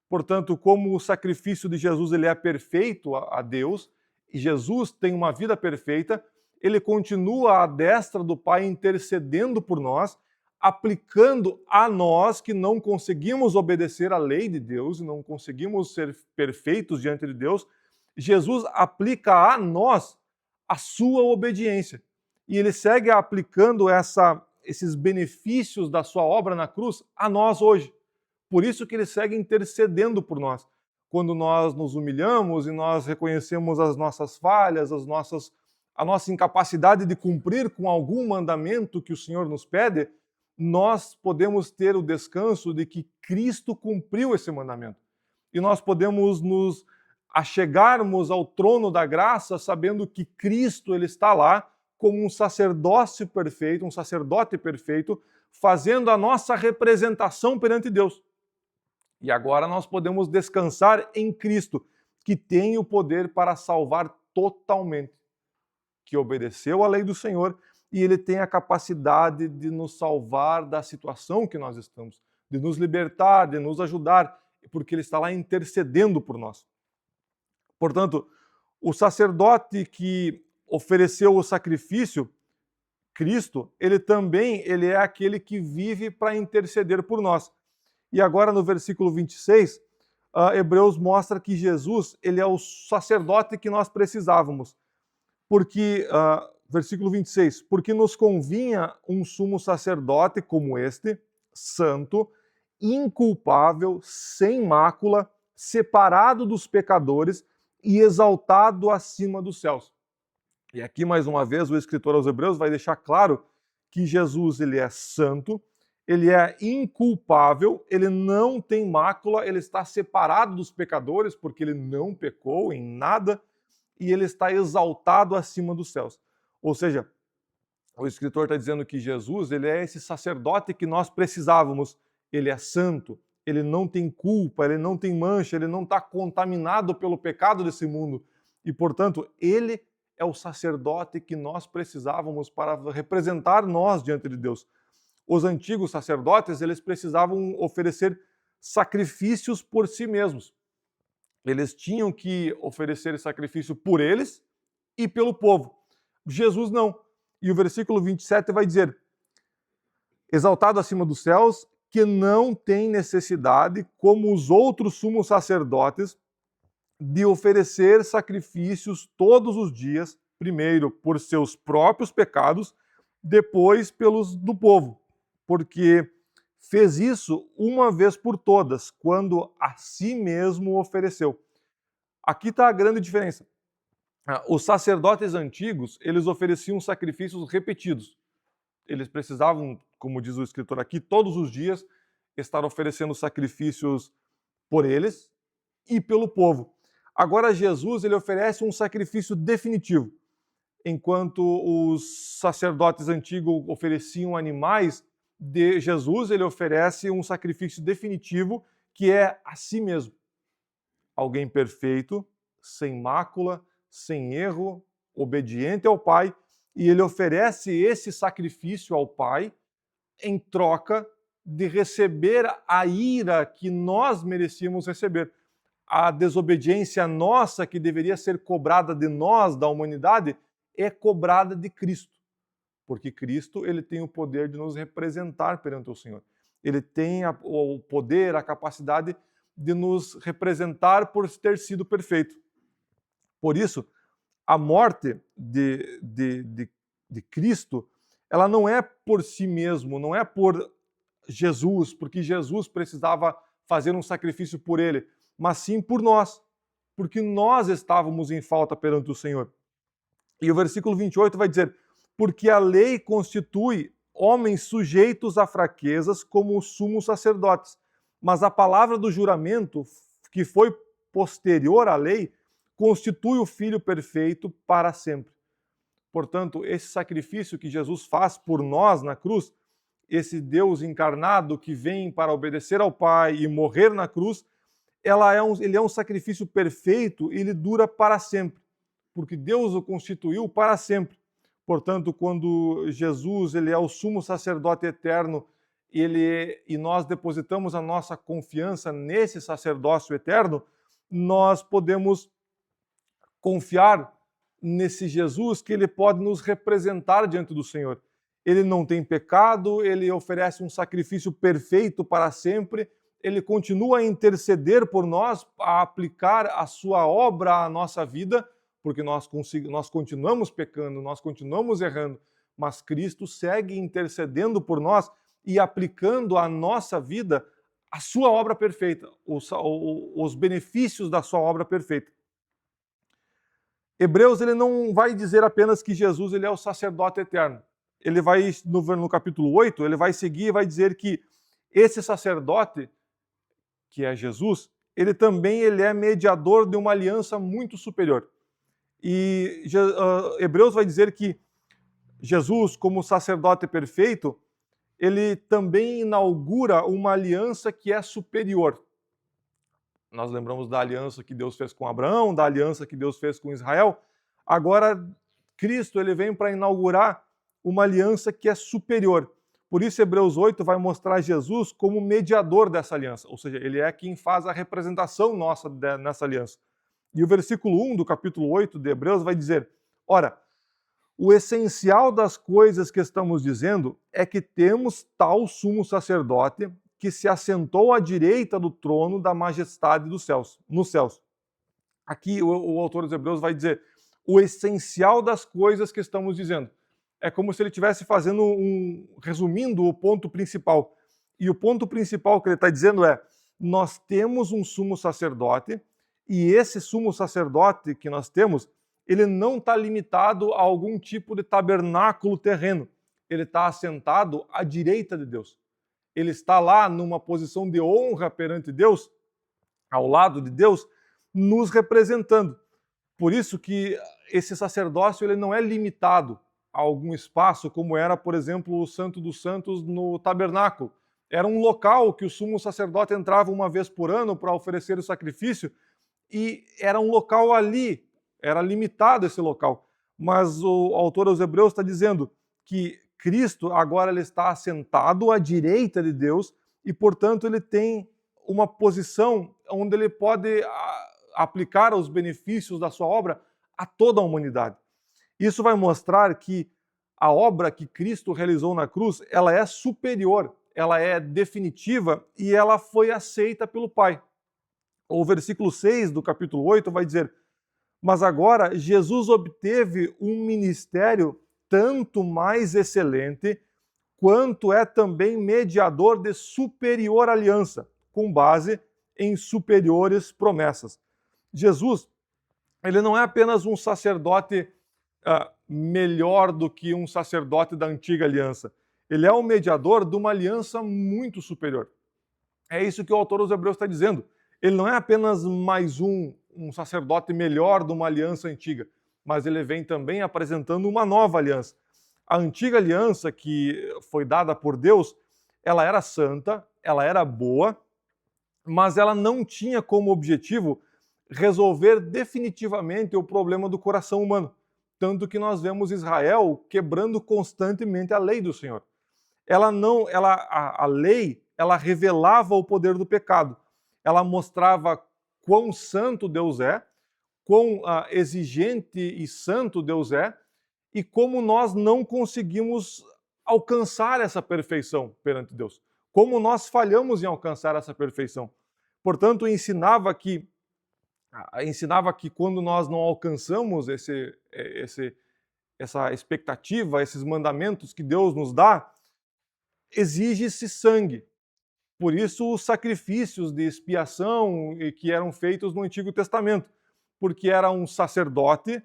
Portanto, como o sacrifício de Jesus ele é perfeito a Deus, e Jesus tem uma vida perfeita, ele continua à destra do Pai intercedendo por nós, aplicando a nós que não conseguimos obedecer à lei de Deus, não conseguimos ser perfeitos diante de Deus. Jesus aplica a nós a sua obediência. E ele segue aplicando esses benefícios da sua obra na cruz a nós hoje. Por isso que ele segue intercedendo por nós. Quando nós nos humilhamos e nós reconhecemos as nossas falhas, a nossa incapacidade de cumprir com algum mandamento que o Senhor nos pede, nós podemos ter o descanso de que Cristo cumpriu esse mandamento. E nós podemos nos achegarmos ao trono da graça sabendo que Cristo ele está lá como um sacerdócio perfeito, um sacerdote perfeito, fazendo a nossa representação perante Deus. E agora nós podemos descansar em Cristo, que tem o poder para salvar totalmente, que obedeceu à lei do Senhor e ele tem a capacidade de nos salvar da situação que nós estamos, de nos libertar, de nos ajudar, porque ele está lá intercedendo por nós. Portanto, o sacerdote que ofereceu o sacrifício, Cristo, ele é aquele que vive para interceder por nós. E agora no versículo 26, Hebreus mostra que Jesus ele é o sacerdote que nós precisávamos. Porque, versículo 26, porque nos convinha um sumo sacerdote como este, santo, inculpável, sem mácula, separado dos pecadores e exaltado acima dos céus. E aqui, mais uma vez, o escritor aos Hebreus vai deixar claro que Jesus ele é santo, ele é inculpável, ele não tem mácula, ele está separado dos pecadores, porque ele não pecou em nada, e ele está exaltado acima dos céus. Ou seja, o escritor está dizendo que Jesus ele é esse sacerdote que nós precisávamos. Ele é santo, ele não tem culpa, ele não tem mancha, ele não está contaminado pelo pecado desse mundo. E, portanto, ele é o sacerdote que nós precisávamos para representar nós diante de Deus. Os antigos sacerdotes, eles precisavam oferecer sacrifícios por si mesmos. Eles tinham que oferecer sacrifício por eles e pelo povo. Jesus não. E o versículo 27 vai dizer: exaltado acima dos céus, que não tem necessidade, como os outros sumos sacerdotes, de oferecer sacrifícios todos os dias, primeiro por seus próprios pecados, depois pelos do povo, porque fez isso uma vez por todas, quando a si mesmo ofereceu. Aqui está a grande diferença. Os sacerdotes antigos, eles ofereciam sacrifícios repetidos. Eles precisavam, como diz o escritor aqui, todos os dias estar oferecendo sacrifícios por eles e pelo povo. Agora Jesus ele oferece um sacrifício definitivo. Enquanto os sacerdotes antigos ofereciam animais, de Jesus ele oferece um sacrifício definitivo que é a si mesmo. Alguém perfeito, sem mácula, sem erro, obediente ao Pai, e ele oferece esse sacrifício ao Pai em troca de receber a ira que nós merecíamos receber. A desobediência nossa, que deveria ser cobrada de nós, da humanidade, é cobrada de Cristo. Porque Cristo ele tem o poder de nos representar perante o Senhor. Ele tem o poder, a capacidade de nos representar por ter sido perfeito. Por isso, a morte de Cristo, ela não é por si mesmo, não é por Jesus, porque Jesus precisava fazer um sacrifício por ele, mas sim por nós, porque nós estávamos em falta perante o Senhor. E o versículo 28 vai dizer: porque a lei constitui homens sujeitos a fraquezas como os sumos sacerdotes, mas a palavra do juramento, que foi posterior à lei, constitui o Filho perfeito para sempre. Portanto, esse sacrifício que Jesus faz por nós na cruz, esse Deus encarnado que vem para obedecer ao Pai e morrer na cruz, ele é um sacrifício perfeito e ele dura para sempre, porque Deus o constituiu para sempre. Portanto, quando Jesus ele é o sumo sacerdote eterno e nós depositamos a nossa confiança nesse sacerdócio eterno, nós podemos confiar nesse Jesus que ele pode nos representar diante do Senhor. Ele não tem pecado, ele oferece um sacrifício perfeito para sempre, ele continua a interceder por nós, a aplicar a sua obra à nossa vida, porque nós continuamos pecando, nós continuamos errando, mas Cristo segue intercedendo por nós e aplicando à nossa vida a sua obra perfeita, os benefícios da sua obra perfeita. Hebreus ele não vai dizer apenas que Jesus ele é o sacerdote eterno. Ele vai, no capítulo 8, ele vai seguir e vai dizer que esse sacerdote, que é Jesus, ele também é mediador de uma aliança muito superior. E Hebreus vai dizer que Jesus, como sacerdote perfeito, ele também inaugura uma aliança que é superior. Nós lembramos da aliança que Deus fez com Abraão, da aliança que Deus fez com Israel. Agora, Cristo ele vem para inaugurar uma aliança que é superior. Por isso, Hebreus 8 vai mostrar Jesus como mediador dessa aliança. Ou seja, ele é quem faz a representação nossa nessa aliança. E o versículo 1 do capítulo 8 de Hebreus vai dizer: ora, o essencial das coisas que estamos dizendo é que temos tal sumo sacerdote que se assentou à direita do trono da majestade dos céus, nos céus. Aqui o autor dos Hebreus vai dizer o essencial das coisas que estamos dizendo. É como se ele estivesse resumindo o ponto principal. E o ponto principal que ele está dizendo é: nós temos um sumo sacerdote, e esse sumo sacerdote que nós temos, ele não está limitado a algum tipo de tabernáculo terreno. Ele está assentado à direita de Deus. Ele está lá numa posição de honra perante Deus, ao lado de Deus, nos representando. Por isso que esse sacerdócio ele não é limitado a algum espaço, como era, por exemplo, o Santo dos Santos no tabernáculo. Era um local que o sumo sacerdote entrava uma vez por ano para oferecer o sacrifício, e era um local ali, era limitado esse local. Mas o autor aos Hebreus está dizendo que Cristo agora ele está assentado à direita de Deus e, portanto, ele tem uma posição onde ele pode aplicar os benefícios da sua obra a toda a humanidade. Isso vai mostrar que a obra que Cristo realizou na cruz, ela é superior, ela é definitiva e ela foi aceita pelo Pai. O versículo 6 do capítulo 8 vai dizer: mas agora Jesus obteve um ministério tanto mais excelente, quanto é também mediador de superior aliança, com base em superiores promessas. Jesus, ele não é apenas um sacerdote melhor do que um sacerdote da antiga aliança. Ele é o mediador de uma aliança muito superior. É isso que o autor dos Hebreus está dizendo. Ele não é apenas mais um sacerdote melhor de uma aliança antiga, mas ele vem também apresentando uma nova aliança. A antiga aliança que foi dada por Deus, ela era santa, ela era boa, mas ela não tinha como objetivo resolver definitivamente o problema do coração humano. Tanto que nós vemos Israel quebrando constantemente a lei do Senhor. A lei, ela revelava o poder do pecado. Ela mostrava quão santo Deus é, quão exigente e santo Deus é, e como nós não conseguimos alcançar essa perfeição perante Deus. Como nós falhamos em alcançar essa perfeição. Portanto, ensinava que quando nós não alcançamos essa expectativa, esses mandamentos que Deus nos dá, exige-se sangue. Por isso, os sacrifícios de expiação que eram feitos no Antigo Testamento, porque era um sacerdote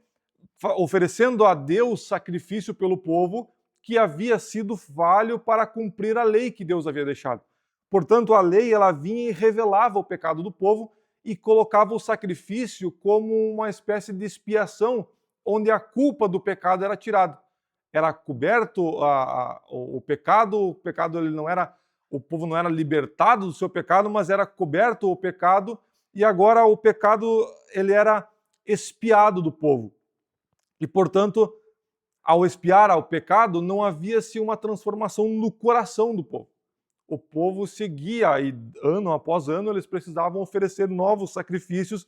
oferecendo a Deus sacrifício pelo povo que havia sido falho para cumprir a lei que Deus havia deixado. Portanto, a lei ela vinha e revelava o pecado do povo e colocava o sacrifício como uma espécie de expiação, onde a culpa do pecado era tirada. Era coberto o pecado ele não era, o povo não era libertado do seu pecado, mas era coberto o pecado, e agora o pecado ele era expiado do povo. E, portanto, ao expiar o pecado, não havia-se uma transformação no coração do povo. O povo seguia, e ano após ano eles precisavam oferecer novos sacrifícios,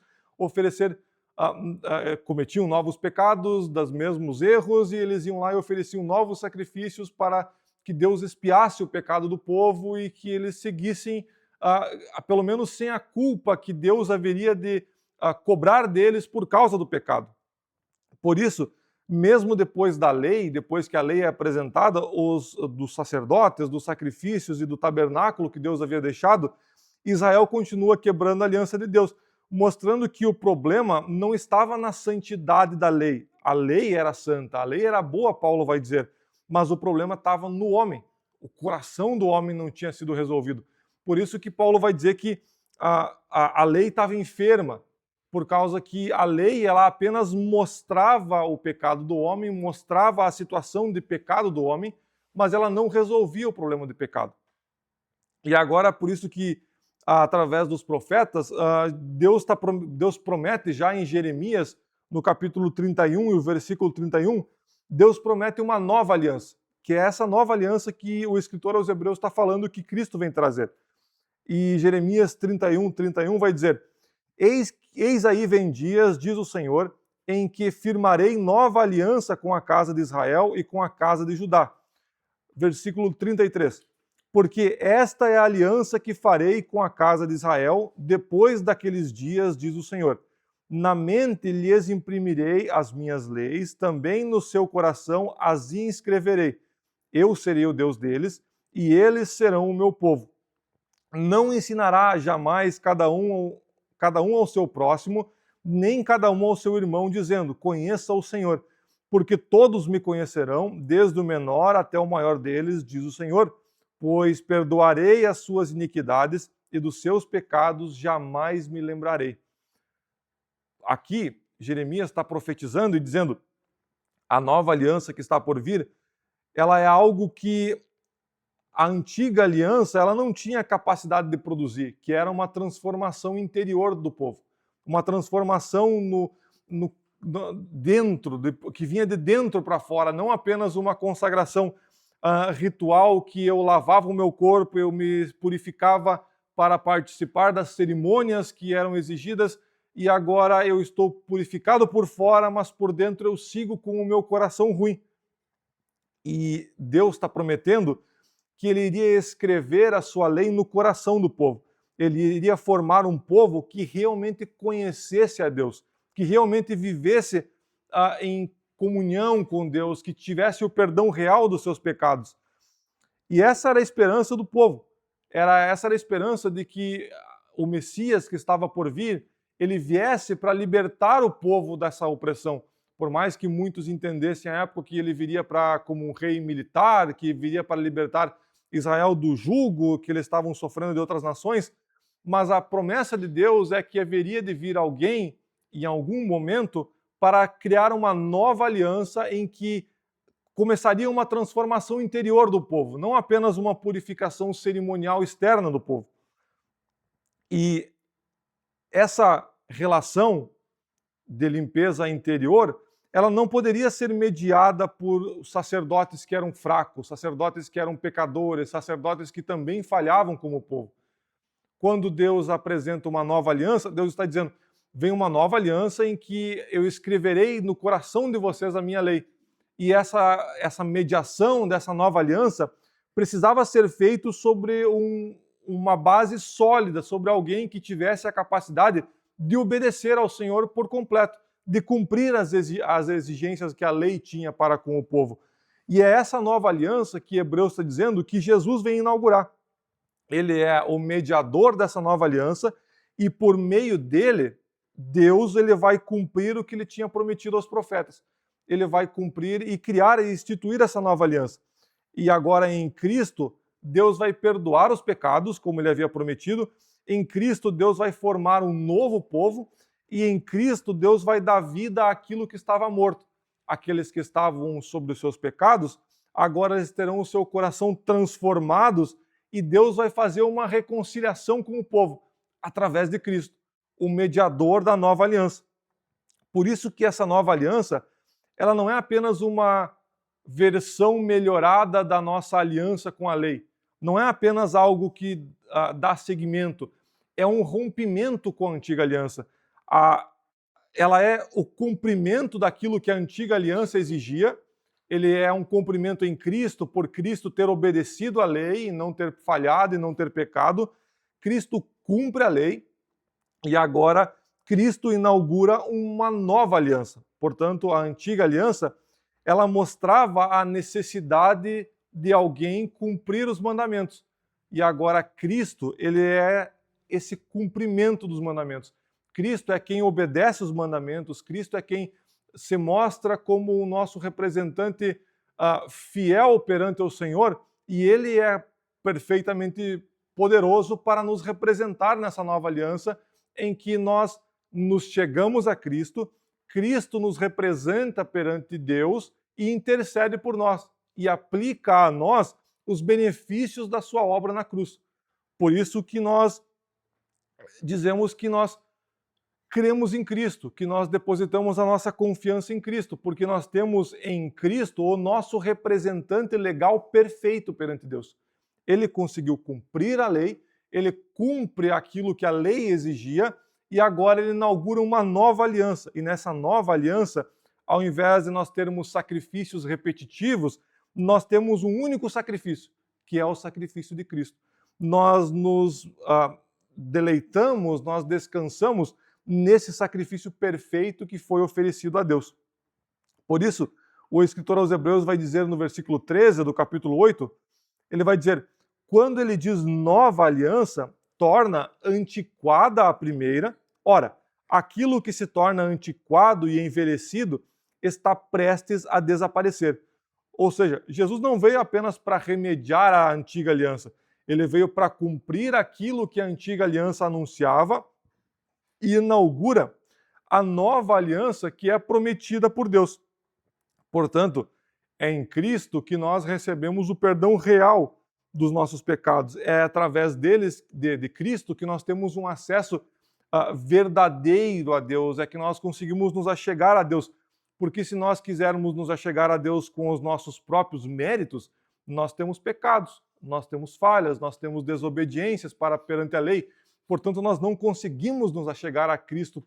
cometiam novos pecados, dos mesmos erros, e eles iam lá e ofereciam novos sacrifícios para que Deus expiasse o pecado do povo e que eles seguissem, pelo menos sem a culpa que Deus haveria de cobrar deles por causa do pecado. Por isso, mesmo depois da lei, depois que a lei é apresentada, dos sacerdotes, dos sacrifícios e do tabernáculo que Deus havia deixado, Israel continua quebrando a aliança de Deus, mostrando que o problema não estava na santidade da lei. A lei era santa, a lei era boa, Paulo vai dizer, mas o problema estava no homem. O coração do homem não tinha sido resolvido. Por isso que Paulo vai dizer que a lei estava enferma, por causa que a lei ela apenas mostrava o pecado do homem, mostrava a situação de pecado do homem, mas ela não resolvia o problema de pecado. E agora, por isso que, através dos profetas, Deus promete já em Jeremias, no capítulo 31 e o versículo 31, Deus promete uma nova aliança, que é essa nova aliança que o escritor aos Hebreus está falando que Cristo vem trazer. E Jeremias 31 vai dizer: Eis aí vem dias, diz o Senhor, em que firmarei nova aliança com a casa de Israel e com a casa de Judá. Versículo 33. Porque esta é a aliança que farei com a casa de Israel depois daqueles dias, diz o Senhor. Na mente lhes imprimirei as minhas leis, também no seu coração as inscreverei. Eu serei o Deus deles, e eles serão o meu povo. não ensinará jamais cada um ao seu próximo, nem cada um ao seu irmão, dizendo: conheça o Senhor, porque todos me conhecerão, desde o menor até o maior deles, diz o Senhor, pois perdoarei as suas iniquidades e dos seus pecados jamais me lembrarei. Aqui, Jeremias está profetizando e dizendo: a nova aliança que está por vir, ela é algo que a antiga aliança ela não tinha capacidade de produzir, que era uma transformação interior do povo, uma transformação dentro, que vinha de dentro para fora, não apenas uma consagração ritual que eu lavava o meu corpo, eu me purificava para participar das cerimônias que eram exigidas e agora eu estou purificado por fora, mas por dentro eu sigo com o meu coração ruim. E Deus está prometendo que ele iria escrever a sua lei no coração do povo. Ele iria formar um povo que realmente conhecesse a Deus, que realmente vivesse em comunhão com Deus, que tivesse o perdão real dos seus pecados. E essa era a esperança do povo. Essa era a esperança de que o Messias que estava por vir, ele viesse para libertar o povo dessa opressão. Por mais que muitos entendessem à época que ele viria como um rei militar, que viria para libertar Israel do jugo que eles estavam sofrendo de outras nações, mas a promessa de Deus é que haveria de vir alguém, em algum momento, para criar uma nova aliança em que começaria uma transformação interior do povo, não apenas uma purificação cerimonial externa do povo. E essa relação de limpeza interior, ela não poderia ser mediada por sacerdotes que eram fracos, sacerdotes que eram pecadores, sacerdotes que também falhavam como povo. Quando Deus apresenta uma nova aliança, Deus está dizendo: vem uma nova aliança em que eu escreverei no coração de vocês a minha lei. E essa mediação dessa nova aliança precisava ser feita sobre uma base sólida, sobre alguém que tivesse a capacidade de obedecer ao Senhor por completo, de cumprir as exigências que a lei tinha para com o povo. E é essa nova aliança que Hebreus está dizendo que Jesus vem inaugurar. Ele é o mediador dessa nova aliança e por meio dele, Deus ele vai cumprir o que ele tinha prometido aos profetas. Ele vai cumprir e criar e instituir essa nova aliança. E agora em Cristo, Deus vai perdoar os pecados, como ele havia prometido. Em Cristo, Deus vai formar um novo povo e em Cristo, Deus vai dar vida àquilo que estava morto. Aqueles que estavam sobre os seus pecados, agora eles terão o seu coração transformados e Deus vai fazer uma reconciliação com o povo através de Cristo, o mediador da nova aliança. Por isso que essa nova aliança, ela não é apenas uma versão melhorada da nossa aliança com a lei. Não é apenas algo que dá seguimento, é um rompimento com a antiga aliança. Ela é o cumprimento daquilo que a antiga aliança exigia. Ele é um cumprimento em Cristo, por Cristo ter obedecido à lei, e não ter falhado e não ter pecado. Cristo cumpre a lei e agora Cristo inaugura uma nova aliança. Portanto, a antiga aliança, ela mostrava a necessidade de alguém cumprir os mandamentos. E agora Cristo, ele é esse cumprimento dos mandamentos. Cristo é quem obedece os mandamentos, Cristo é quem se mostra como o nosso representante fiel perante o Senhor, e ele é perfeitamente poderoso para nos representar nessa nova aliança em que nós nos chegamos a Cristo, Cristo nos representa perante Deus e intercede por nós e aplica a nós os benefícios da sua obra na cruz. Por isso que nós dizemos que nós cremos em Cristo, que nós depositamos a nossa confiança em Cristo, porque nós temos em Cristo o nosso representante legal perfeito perante Deus. Ele conseguiu cumprir a lei, ele cumpre aquilo que a lei exigia e agora ele inaugura uma nova aliança. E nessa nova aliança, ao invés de nós termos sacrifícios repetitivos, nós temos um único sacrifício, que é o sacrifício de Cristo. Nós nos deleitamos, nós descansamos nesse sacrifício perfeito que foi oferecido a Deus. Por isso, o escritor aos Hebreus vai dizer no versículo 13 do capítulo 8, ele vai dizer: quando ele diz nova aliança, torna antiquada a primeira. Ora, aquilo que se torna antiquado e envelhecido está prestes a desaparecer. Ou seja, Jesus não veio apenas para remediar a antiga aliança, ele veio para cumprir aquilo que a antiga aliança anunciava e inaugura a nova aliança que é prometida por Deus. Portanto, é em Cristo que nós recebemos o perdão real dos nossos pecados. É através de Cristo que nós temos um acesso verdadeiro a Deus, é que nós conseguimos nos achegar a Deus. Porque se nós quisermos nos achegar a Deus com os nossos próprios méritos, nós temos pecados, nós temos falhas, nós temos desobediências perante a lei. Portanto, nós não conseguimos nos achegar a Cristo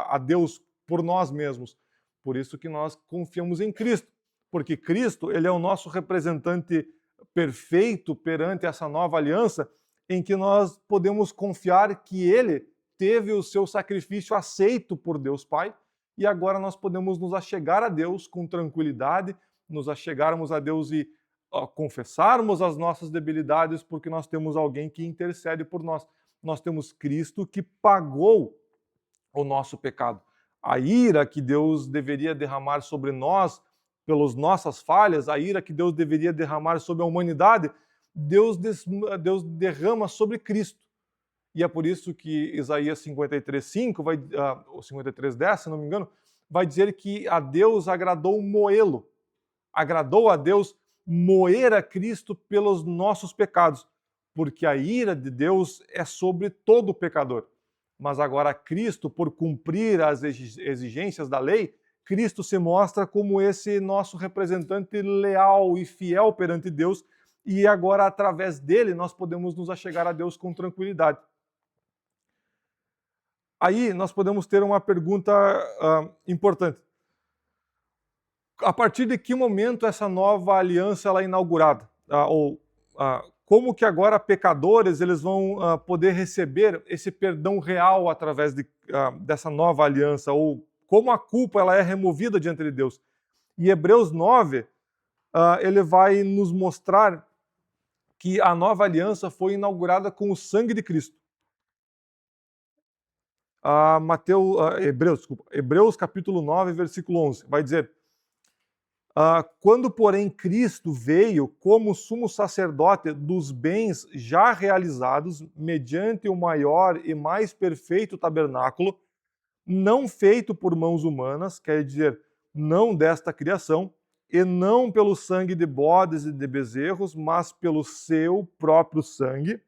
a Deus por nós mesmos. Por isso que nós confiamos em Cristo, porque Cristo, ele é o nosso representante perfeito perante essa nova aliança, em que nós podemos confiar que ele teve o seu sacrifício aceito por Deus Pai, e agora nós podemos nos achegar a Deus com tranquilidade, nos achegarmos a Deus e confessarmos as nossas debilidades, porque nós temos alguém que intercede por nós. Nós temos Cristo que pagou o nosso pecado. A ira que Deus deveria derramar sobre nós pelas nossas falhas, a ira que Deus deveria derramar sobre a humanidade, Deus derrama sobre Cristo. E é por isso que Isaías 53:5, 53:10, se não me engano, vai dizer que a Deus agradou moê-lo. Agradou a Deus moer a Cristo pelos nossos pecados, porque a ira de Deus é sobre todo pecador. Mas agora Cristo, por cumprir as exigências da lei, Cristo se mostra como esse nosso representante leal e fiel perante Deus, e agora através dele nós podemos nos achegar a Deus com tranquilidade. Aí nós podemos ter uma pergunta importante. A partir de que momento essa nova aliança ela é inaugurada? Como que agora pecadores eles vão poder receber esse perdão real através dessa nova aliança? Ou como a culpa ela é removida diante de Deus? E Hebreus 9, ele vai nos mostrar que a nova aliança foi inaugurada com o sangue de Cristo. Hebreus capítulo 9, versículo 11, vai dizer: quando, porém, Cristo veio como sumo sacerdote dos bens já realizados mediante o maior e mais perfeito tabernáculo, não feito por mãos humanas, quer dizer, não desta criação, e não pelo sangue de bodes e de bezerros, mas pelo seu próprio sangue,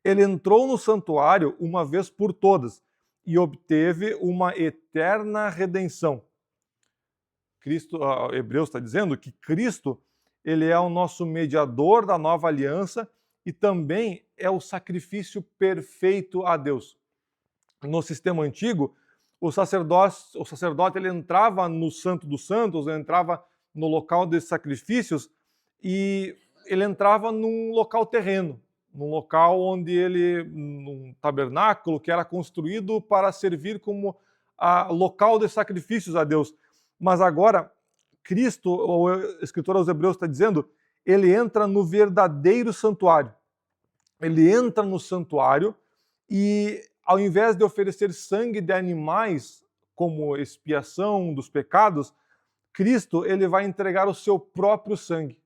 ele entrou no santuário uma vez por todas e obteve uma eterna redenção. Hebreus está dizendo que Cristo ele é o nosso mediador da nova aliança e também é o sacrifício perfeito a Deus. No sistema antigo, o sacerdote ele entrava no Santo dos Santos, ele entrava no local desses sacrifícios e ele entrava num local terreno, num local num tabernáculo que era construído para servir como local de sacrifícios a Deus. Mas agora, Cristo, o escritor aos Hebreus está dizendo, ele entra no verdadeiro santuário. Ele entra no santuário e, ao invés de oferecer sangue de animais como expiação dos pecados, Cristo ele vai entregar o seu próprio sangue.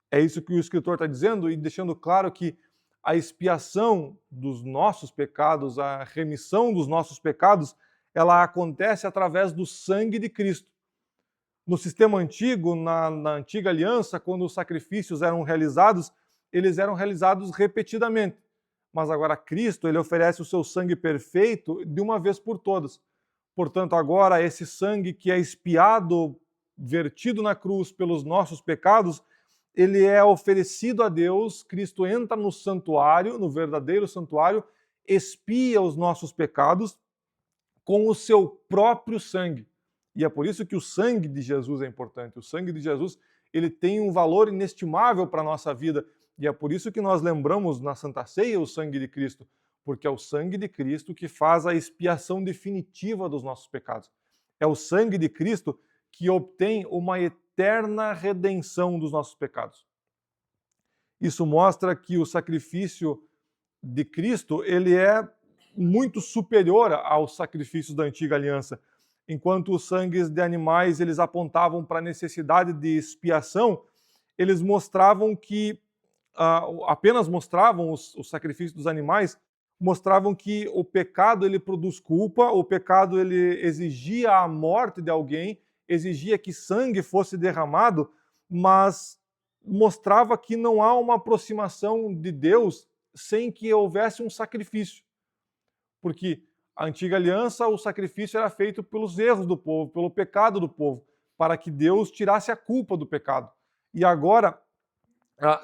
É isso que o escritor está dizendo e deixando claro que a expiação dos nossos pecados, a remissão dos nossos pecados, ela acontece através do sangue de Cristo. No sistema antigo, na antiga aliança, quando os sacrifícios eram realizados, eles eram realizados repetidamente. Mas agora Cristo, ele oferece o seu sangue perfeito de uma vez por todas. Portanto, agora esse sangue que é expiado, vertido na cruz pelos nossos pecados, ele é oferecido a Deus. Cristo entra no santuário, no verdadeiro santuário, expia os nossos pecados com o seu próprio sangue. E é por isso que o sangue de Jesus é importante. O sangue de Jesus, ele tem um valor inestimável para a nossa vida. E é por isso que nós lembramos na Santa Ceia o sangue de Cristo, porque é o sangue de Cristo que faz a expiação definitiva dos nossos pecados. É o sangue de Cristo que obtém uma eterna redenção dos nossos pecados. Isso mostra que o sacrifício de Cristo, ele é muito superior aos sacrifícios da antiga aliança. Enquanto os sangues de animais eles apontavam para a necessidade de expiação, eles mostravam que apenas mostravam os sacrifícios dos animais, mostravam que o pecado ele produz culpa, o pecado ele exigia a morte de alguém, exigia que sangue fosse derramado, mas mostrava que não há uma aproximação de Deus sem que houvesse um sacrifício. Porque a antiga aliança, o sacrifício era feito pelos erros do povo, pelo pecado do povo, para que Deus tirasse a culpa do pecado. E agora,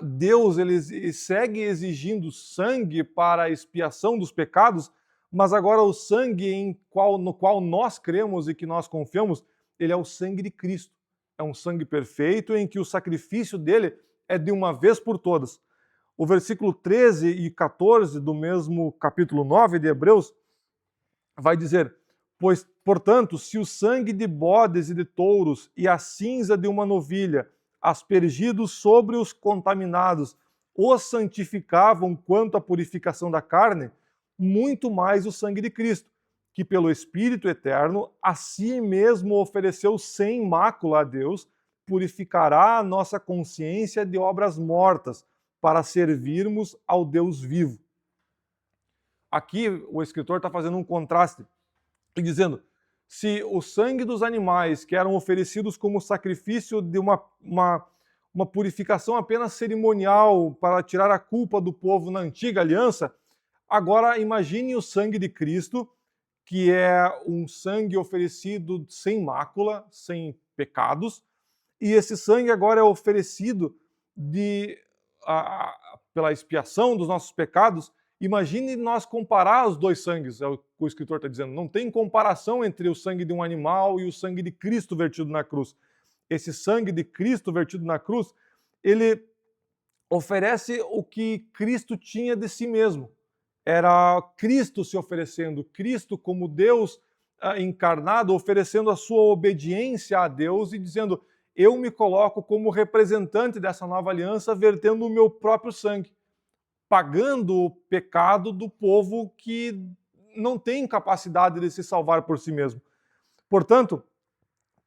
Deus ele segue exigindo sangue para a expiação dos pecados, mas agora o sangue no qual nós cremos e que nós confiamos, ele é o sangue de Cristo. É um sangue perfeito em que o sacrifício dele é de uma vez por todas. O versículo 13 e 14 do mesmo capítulo 9 de Hebreus vai dizer: pois, portanto, se o sangue de bodes e de touros e a cinza de uma novilha, aspergidos sobre os contaminados, os santificavam quanto à purificação da carne, muito mais o sangue de Cristo, que pelo Espírito eterno a si mesmo ofereceu sem mácula a Deus, purificará a nossa consciência de obras mortas, para servirmos ao Deus vivo. Aqui o escritor está fazendo um contraste e dizendo: se o sangue dos animais que eram oferecidos como sacrifício de uma purificação apenas cerimonial para tirar a culpa do povo na antiga aliança, agora imagine o sangue de Cristo, que é um sangue oferecido sem mácula, sem pecados, e esse sangue agora é oferecido pela expiação dos nossos pecados. Imagine nós comparar os dois sangues, é o que o escritor está dizendo. Não tem comparação entre o sangue de um animal e o sangue de Cristo vertido na cruz. Esse sangue de Cristo vertido na cruz, ele oferece o que Cristo tinha de si mesmo. Era Cristo se oferecendo, Cristo como Deus encarnado, oferecendo a sua obediência a Deus e dizendo: eu me coloco como representante dessa nova aliança, vertendo o meu próprio sangue, pagando o pecado do povo que não tem capacidade de se salvar por si mesmo. Portanto,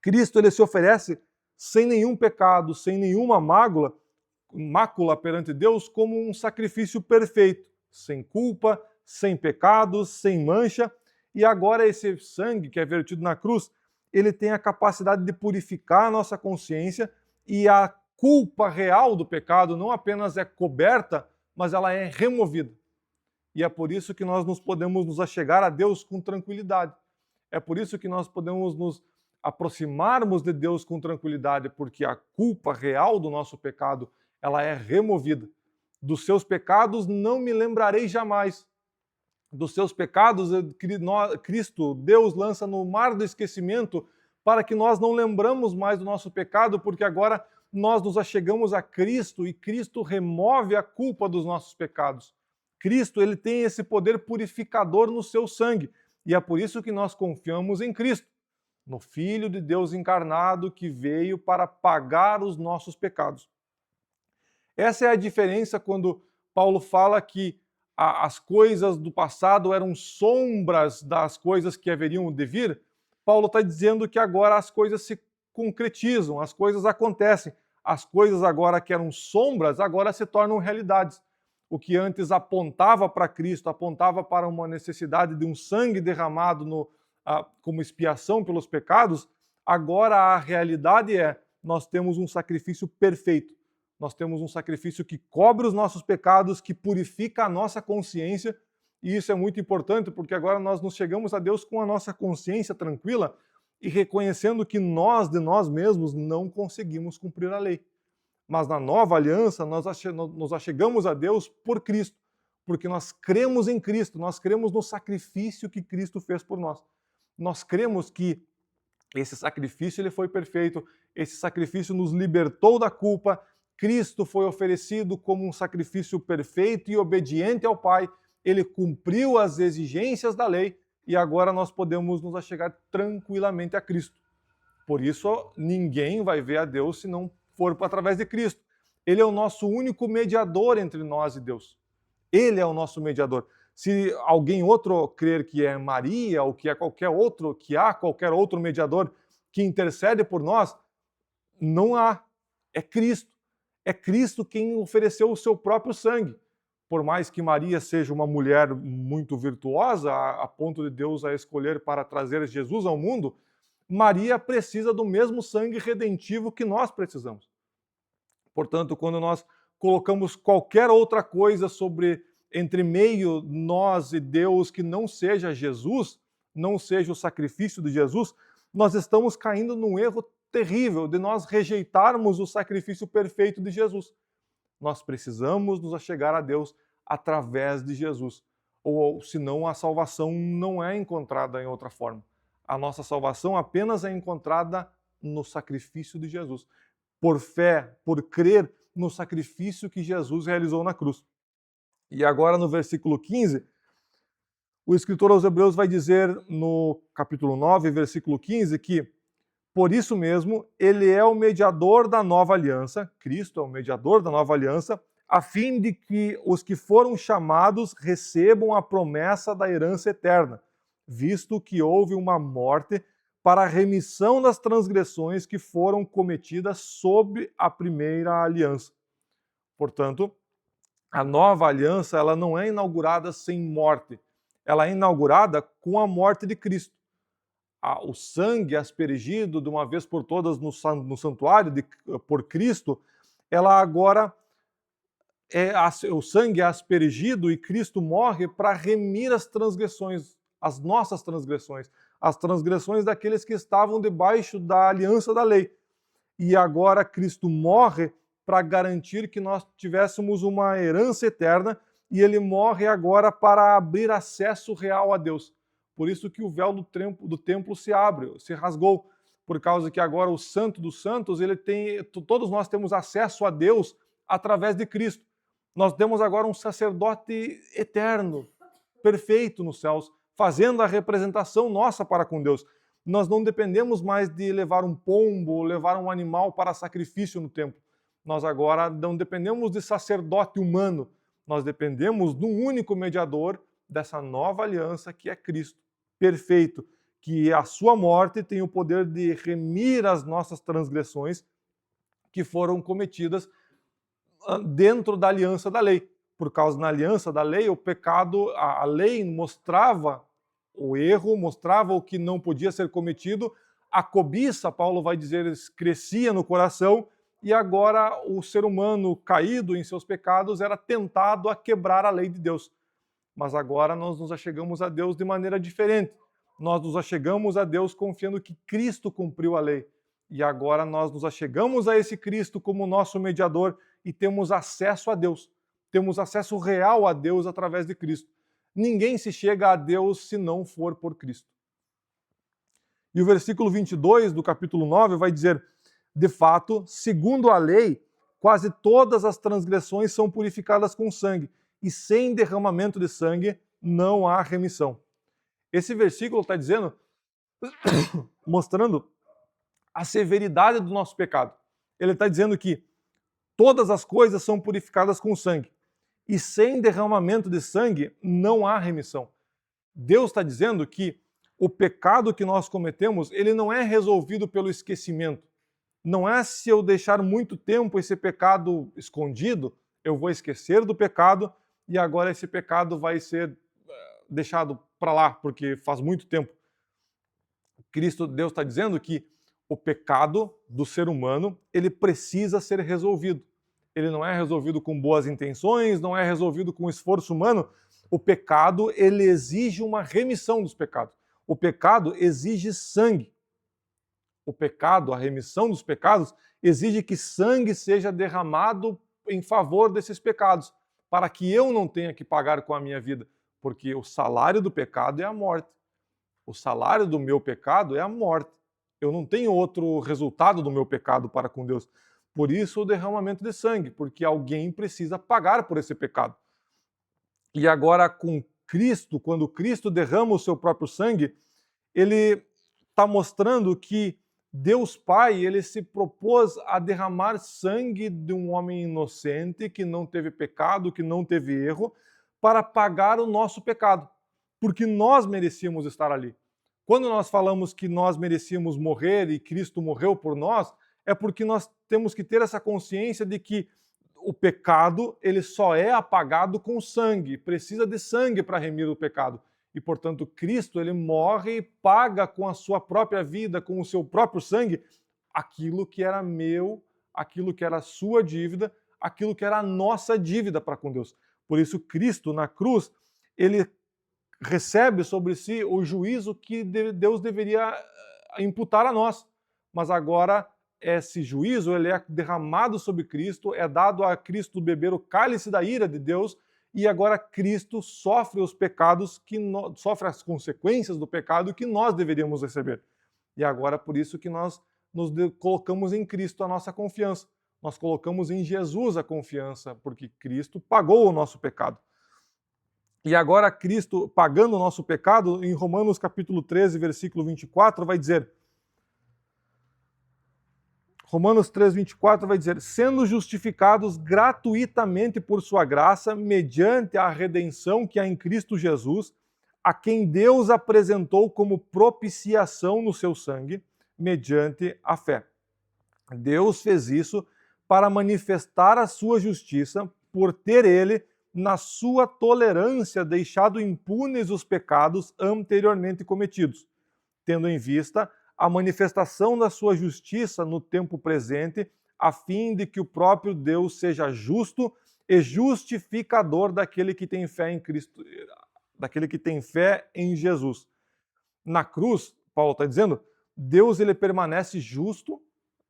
Cristo ele se oferece sem nenhum pecado, sem nenhuma mácula perante Deus, como um sacrifício perfeito, sem culpa, sem pecados, sem mancha. E agora esse sangue que é vertido na cruz, ele tem a capacidade de purificar a nossa consciência, e a culpa real do pecado não apenas é coberta, mas ela é removida. E é por isso que nós podemos nos achegar a Deus com tranquilidade. É por isso que nós podemos nos aproximarmos de Deus com tranquilidade, porque a culpa real do nosso pecado, ela é removida. Dos seus pecados não me lembrarei jamais. Dos seus pecados, Cristo, Deus lança no mar do esquecimento para que nós não lembramos mais do nosso pecado, porque agora nós nos achegamos a Cristo e Cristo remove a culpa dos nossos pecados. Cristo, ele tem esse poder purificador no seu sangue, e é por isso que nós confiamos em Cristo, no Filho de Deus encarnado que veio para pagar os nossos pecados. Essa é a diferença quando Paulo fala que as coisas do passado eram sombras das coisas que haveriam de vir. Paulo está dizendo que agora as coisas se concretizam, as coisas acontecem. As coisas agora que eram sombras, agora se tornam realidades. O que antes apontava para Cristo, apontava para uma necessidade de um sangue derramado como expiação pelos pecados, agora a realidade é: nós temos um sacrifício perfeito. Nós temos um sacrifício que cobre os nossos pecados, que purifica a nossa consciência, e isso é muito importante porque agora nós nos chegamos a Deus com a nossa consciência tranquila e reconhecendo que nós, de nós mesmos, não conseguimos cumprir a lei. Mas na nova aliança, nós nos achegamos a Deus por Cristo, porque nós cremos em Cristo, nós cremos no sacrifício que Cristo fez por nós. Nós cremos que esse sacrifício ele foi perfeito, esse sacrifício nos libertou da culpa. Cristo foi oferecido como um sacrifício perfeito e obediente ao Pai. Ele cumpriu as exigências da lei e agora nós podemos nos achegar tranquilamente a Cristo. Por isso, ninguém vai ver a Deus se não for através de Cristo. Ele é o nosso único mediador entre nós e Deus. Ele é o nosso mediador. Se alguém outro crer que é Maria ou que é qualquer outro, que há qualquer outro mediador que intercede por nós, não há. É Cristo. É Cristo quem ofereceu o seu próprio sangue. Por mais que Maria seja uma mulher muito virtuosa, a ponto de Deus a escolher para trazer Jesus ao mundo, Maria precisa do mesmo sangue redentivo que nós precisamos. Portanto, quando nós colocamos qualquer outra coisa entre meio nós e Deus que não seja Jesus, não seja o sacrifício de Jesus, nós estamos caindo num erro terrível de nós rejeitarmos o sacrifício perfeito de Jesus. Nós precisamos nos achegar a Deus através de Jesus. Ou senão a salvação não é encontrada em outra forma. A nossa salvação apenas é encontrada no sacrifício de Jesus. Por fé, por crer no sacrifício que Jesus realizou na cruz. E agora no versículo 15, o escritor aos Hebreus vai dizer no capítulo 9, versículo 15, que por isso mesmo, ele é o mediador da nova aliança, Cristo é o mediador da nova aliança, a fim de que os que foram chamados recebam a promessa da herança eterna, visto que houve uma morte para a remissão das transgressões que foram cometidas sob a primeira aliança. Portanto, a nova aliança ela não é inaugurada sem morte, ela é inaugurada com a morte de Cristo. O sangue aspergido de uma vez por todas no santuário por Cristo, ela agora o sangue é aspergido e Cristo morre para remir as transgressões, as nossas transgressões, as transgressões daqueles que estavam debaixo da aliança da lei. E agora Cristo morre para garantir que nós tivéssemos uma herança eterna e ele morre agora para abrir acesso real a Deus. Por isso que o véu do templo se abre, se rasgou, por causa que agora o Santo dos Santos, todos nós temos acesso a Deus através de Cristo. Nós temos agora um sacerdote eterno, perfeito nos céus, fazendo a representação nossa para com Deus. Nós não dependemos mais de levar um pombo, levar um animal para sacrifício no templo. Nós agora não dependemos de sacerdote humano, nós dependemos de um único mediador dessa nova aliança que é Cristo, perfeito, que a sua morte tem o poder de remir as nossas transgressões que foram cometidas dentro da aliança da lei. Por causa da aliança da lei, o pecado, a lei mostrava o erro, mostrava o que não podia ser cometido, a cobiça, Paulo vai dizer, crescia no coração, e agora o ser humano caído em seus pecados era tentado a quebrar a lei de Deus. Mas agora nós nos achegamos a Deus de maneira diferente. Nós nos achegamos a Deus confiando que Cristo cumpriu a lei. E agora nós nos achegamos a esse Cristo como nosso mediador e temos acesso a Deus. Temos acesso real a Deus através de Cristo. Ninguém se chega a Deus se não for por Cristo. E o versículo 22 do capítulo 9 vai dizer: de fato, segundo a lei, quase todas as transgressões são purificadas com sangue, e sem derramamento de sangue não há remissão. Esse versículo está dizendo, mostrando a severidade do nosso pecado. Ele está dizendo que todas as coisas são purificadas com sangue, e sem derramamento de sangue não há remissão. Deus está dizendo que o pecado que nós cometemos, ele não é resolvido pelo esquecimento. Não é se eu deixar muito tempo esse pecado escondido, eu vou esquecer do pecado e agora esse pecado vai ser deixado para lá, porque faz muito tempo. Deus está dizendo que o pecado do ser humano, ele precisa ser resolvido. Ele não é resolvido com boas intenções, não é resolvido com esforço humano. O pecado, ele exige uma remissão dos pecados. O pecado exige sangue. O pecado, a remissão dos pecados, exige que sangue seja derramado em favor desses pecados, para que eu não tenha que pagar com a minha vida, porque o salário do pecado é a morte. O salário do meu pecado é a morte. Eu não tenho outro resultado do meu pecado para com Deus. Por isso o derramamento de sangue, porque alguém precisa pagar por esse pecado. E agora com Cristo, quando Cristo derrama o seu próprio sangue, ele está mostrando que Deus Pai, ele se propôs a derramar sangue de um homem inocente que não teve pecado, que não teve erro, para pagar o nosso pecado, porque nós merecíamos estar ali. Quando nós falamos que nós merecíamos morrer e Cristo morreu por nós, é porque nós temos que ter essa consciência de que o pecado, ele só é apagado com sangue, precisa de sangue para remir o pecado. E, portanto, Cristo, ele morre e paga com a sua própria vida, com o seu próprio sangue, aquilo que era meu, aquilo que era a sua dívida, aquilo que era a nossa dívida para com Deus. Por isso, Cristo, na cruz, ele recebe sobre si o juízo que Deus deveria imputar a nós. Mas agora, esse juízo ele é derramado sobre Cristo, é dado a Cristo beber o cálice da ira de Deus, e agora Cristo sofre os pecados, sofre as consequências do pecado que nós deveríamos receber. E agora por isso que nós colocamos em Cristo a nossa confiança. Nós colocamos em Jesus a confiança, porque Cristo pagou o nosso pecado. E agora Cristo, pagando o nosso pecado, em Romanos capítulo 13, versículo 24, vai dizer... Romanos 3, 24 vai dizer, sendo justificados gratuitamente por sua graça, mediante a redenção que há em Cristo Jesus, a quem Deus apresentou como propiciação no seu sangue, mediante a fé. Deus fez isso para manifestar a sua justiça, por ter ele, na sua tolerância, deixado impunes os pecados anteriormente cometidos, tendo em vista a manifestação da sua justiça no tempo presente, a fim de que o próprio Deus seja justo e justificador daquele que tem fé em Cristo, daquele que tem fé em Jesus. Na cruz, Paulo está dizendo, Deus ele permanece justo,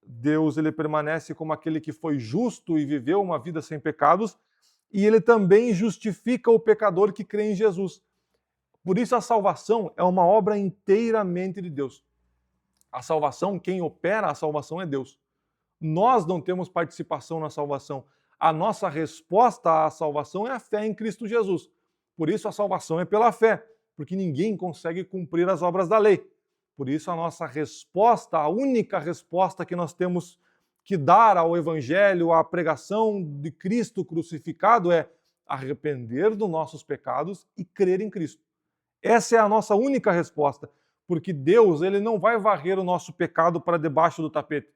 Deus ele permanece como aquele que foi justo e viveu uma vida sem pecados, e ele também justifica o pecador que crê em Jesus. Por isso a salvação é uma obra inteiramente de Deus. A salvação, quem opera a salvação é Deus. Nós não temos participação na salvação. A nossa resposta à salvação é a fé em Cristo Jesus. Por isso a salvação é pela fé, porque ninguém consegue cumprir as obras da lei. Por isso a nossa resposta, a única resposta que nós temos que dar ao Evangelho, à pregação de Cristo crucificado é arrepender dos nossos pecados e crer em Cristo. Essa é a nossa única resposta. Porque Deus ele não vai varrer o nosso pecado para debaixo do tapete.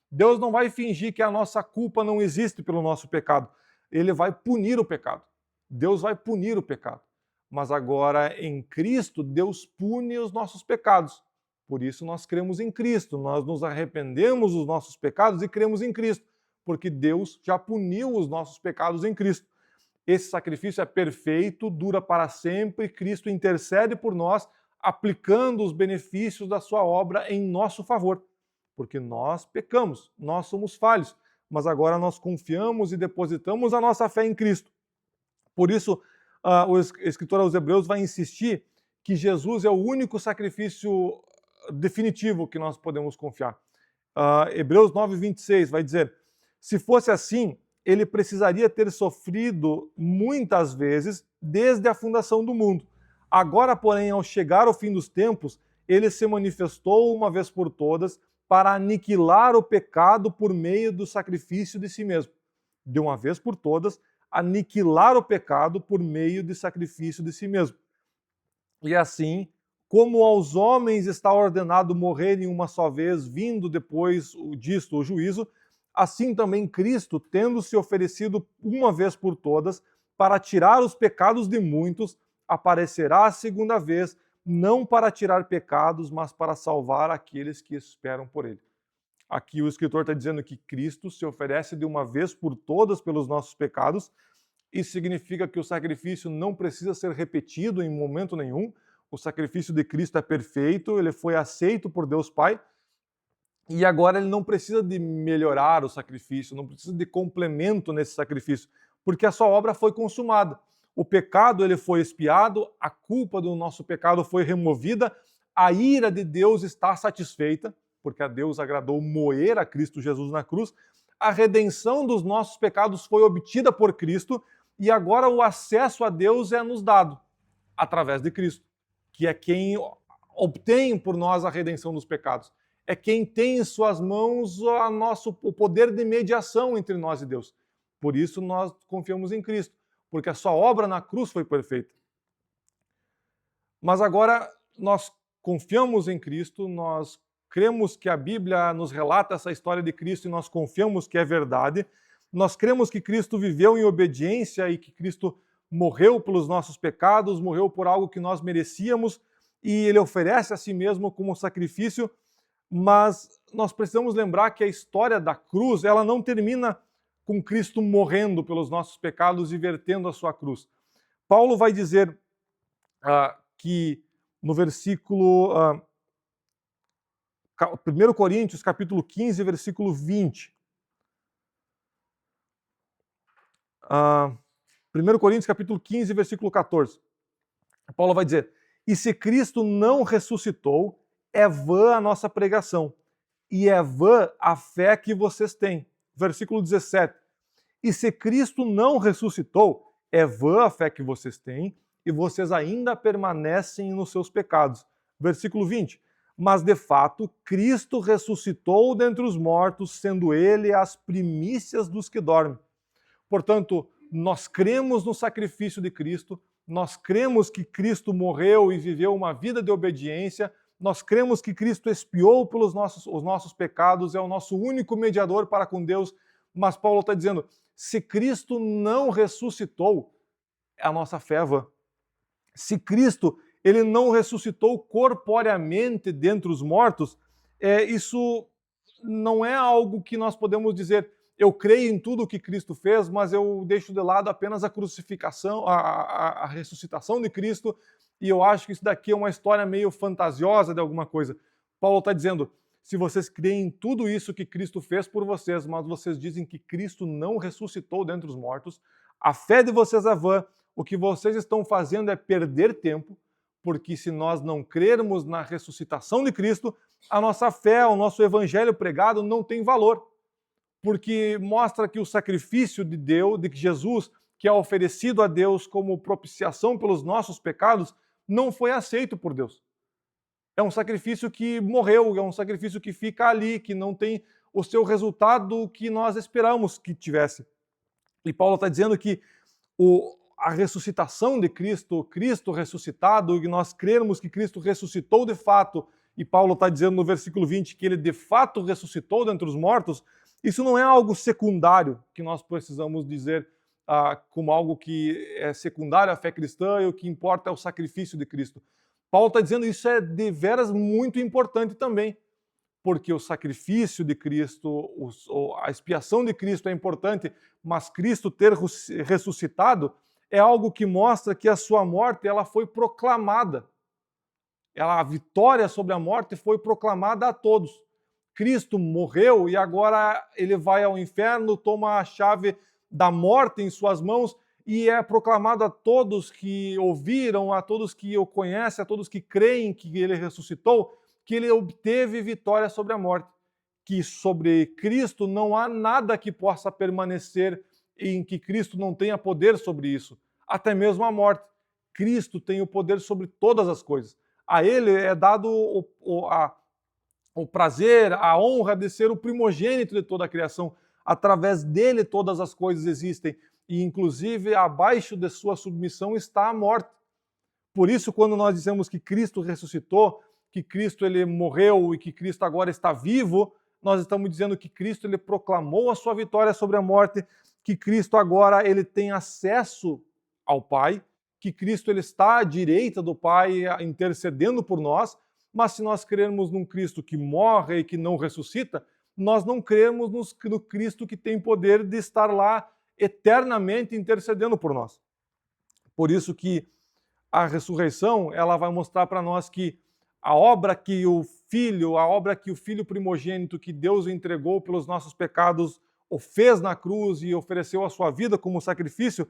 Deus não vai fingir que a nossa culpa não existe pelo nosso pecado. Ele vai punir o pecado. Deus vai punir o pecado. Mas agora, em Cristo, Deus pune os nossos pecados. Por isso nós cremos em Cristo. Nós nos arrependemos dos nossos pecados e cremos em Cristo. Porque Deus já puniu os nossos pecados em Cristo. Esse sacrifício é perfeito, dura para sempre. Cristo intercede por nós, aplicando os benefícios da sua obra em nosso favor. Porque nós pecamos, nós somos falhos, mas agora nós confiamos e depositamos a nossa fé em Cristo. Por isso, o escritor aos Hebreus vai insistir que Jesus é o único sacrifício definitivo que nós podemos confiar. Hebreus 9, 26 vai dizer, se fosse assim, ele precisaria ter sofrido muitas vezes desde a fundação do mundo. Agora, porém, ao chegar ao fim dos tempos, ele se manifestou uma vez por todas para aniquilar o pecado por meio do sacrifício de si mesmo. De uma vez por todas, aniquilar o pecado por meio do sacrifício de si mesmo. E assim, como aos homens está ordenado morrerem uma só vez, vindo depois disto o juízo, assim também Cristo, tendo se oferecido uma vez por todas para tirar os pecados de muitos, aparecerá a segunda vez, não para tirar pecados, mas para salvar aqueles que esperam por ele. Aqui o escritor está dizendo que Cristo se oferece de uma vez por todas pelos nossos pecados. Isso significa que o sacrifício não precisa ser repetido em momento nenhum. O sacrifício de Cristo é perfeito, ele foi aceito por Deus Pai. E agora ele não precisa de melhorar o sacrifício, não precisa de complemento nesse sacrifício, porque a sua obra foi consumada. O pecado ele foi expiado, a culpa do nosso pecado foi removida, a ira de Deus está satisfeita, porque a Deus agradou moer a Cristo Jesus na cruz, a redenção dos nossos pecados foi obtida por Cristo e agora o acesso a Deus é nos dado através de Cristo, que é quem obtém por nós a redenção dos pecados. é quem tem em suas mãos o poder de mediação entre nós e Deus. Por isso nós confiamos em Cristo, porque a sua obra na cruz foi perfeita. Mas agora nós confiamos em Cristo, nós cremos que a Bíblia nos relata essa história de Cristo e nós confiamos que é verdade. Nós cremos que Cristo viveu em obediência e que Cristo morreu pelos nossos pecados, morreu por algo que nós merecíamos e ele oferece a si mesmo como sacrifício, mas nós precisamos lembrar que a história da cruz, ela não termina com Cristo morrendo pelos nossos pecados e vertendo a sua cruz. Paulo vai dizer que no versículo 1 Coríntios, capítulo 15, versículo 20. 1 Coríntios, capítulo 15, versículo 14. Paulo vai dizer: e se Cristo não ressuscitou, é vã a nossa pregação, e é vã a fé que vocês têm. Versículo 17. E se Cristo não ressuscitou, é vã a fé que vocês têm, e vocês ainda permanecem nos seus pecados. Versículo 20. Mas de fato, Cristo ressuscitou dentre os mortos, sendo ele as primícias dos que dormem. Portanto, nós cremos no sacrifício de Cristo, nós cremos que Cristo morreu e viveu uma vida de obediência, nós cremos que Cristo expiou pelos os nossos pecados, é o nosso único mediador para com Deus, mas Paulo está dizendo, se Cristo não ressuscitou, a nossa fé é vã. Se Cristo ele não ressuscitou corporeamente dentre os mortos, isso não é algo que nós podemos dizer, eu creio em tudo o que Cristo fez, mas eu deixo de lado apenas a crucificação, a ressuscitação de Cristo, e eu acho que isso daqui é uma história meio fantasiosa de alguma coisa. Paulo está dizendo, se vocês creem em tudo isso que Cristo fez por vocês, mas vocês dizem que Cristo não ressuscitou dentre os mortos, a fé de vocês é vã, o que vocês estão fazendo é perder tempo, porque se nós não crermos na ressuscitação de Cristo, a nossa fé, o nosso evangelho pregado não tem valor. Porque mostra que o sacrifício de Deus, de Jesus, que é oferecido a Deus como propiciação pelos nossos pecados, não foi aceito por Deus. É um sacrifício que morreu, é um sacrifício que fica ali, que não tem o seu resultado que nós esperamos que tivesse. E Paulo está dizendo que a ressuscitação de Cristo, Cristo ressuscitado, e nós cremos que Cristo ressuscitou de fato, e Paulo está dizendo no versículo 20 que ele de fato ressuscitou dentre os mortos, isso não é algo secundário que nós precisamos dizer como algo que é secundário à fé cristã e o que importa é o sacrifício de Cristo. Paulo está dizendo isso é deveras muito importante também, porque o sacrifício de Cristo, a expiação de Cristo é importante, mas Cristo ter ressuscitado é algo que mostra que a sua morte ela foi proclamada. A vitória sobre a morte foi proclamada a todos. Cristo morreu e agora ele vai ao inferno, toma a chave da morte em suas mãos e é proclamado a todos que ouviram, a todos que o conhecem, a todos que creem que ele ressuscitou, que ele obteve vitória sobre a morte. Que sobre Cristo não há nada que possa permanecer em que Cristo não tenha poder sobre isso. Até mesmo a morte. Cristo tem o poder sobre todas as coisas. A ele é dado o prazer, a honra de ser o primogênito de toda a criação. Através dele todas as coisas existem e inclusive abaixo de sua submissão está a morte. Por isso, quando nós dizemos que Cristo ressuscitou, que Cristo ele morreu e que Cristo agora está vivo, nós estamos dizendo que Cristo ele proclamou a sua vitória sobre a morte, que Cristo agora ele tem acesso ao Pai, que Cristo ele está à direita do Pai intercedendo por nós. Mas se nós crermos num Cristo que morre e que não ressuscita, nós não cremos no Cristo que tem poder de estar lá eternamente intercedendo por nós. Por isso que a ressurreição, ela vai mostrar para nós que a obra que o Filho primogênito que Deus entregou pelos nossos pecados, o fez na cruz e ofereceu a sua vida como sacrifício,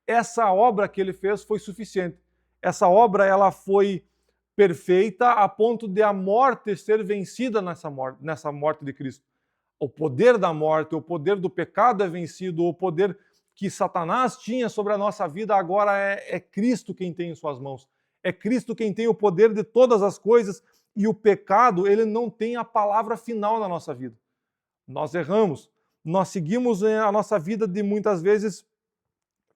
essa obra que ele fez foi suficiente. Essa obra ela foi perfeita a ponto de a morte ser vencida nessa morte de Cristo. O poder da morte, o poder do pecado é vencido, o poder que Satanás tinha sobre a nossa vida agora é Cristo quem tem em suas mãos. É Cristo quem tem o poder de todas as coisas E o pecado, ele não tem a palavra final na nossa vida. Nós erramos, nós seguimos a nossa vida de muitas vezes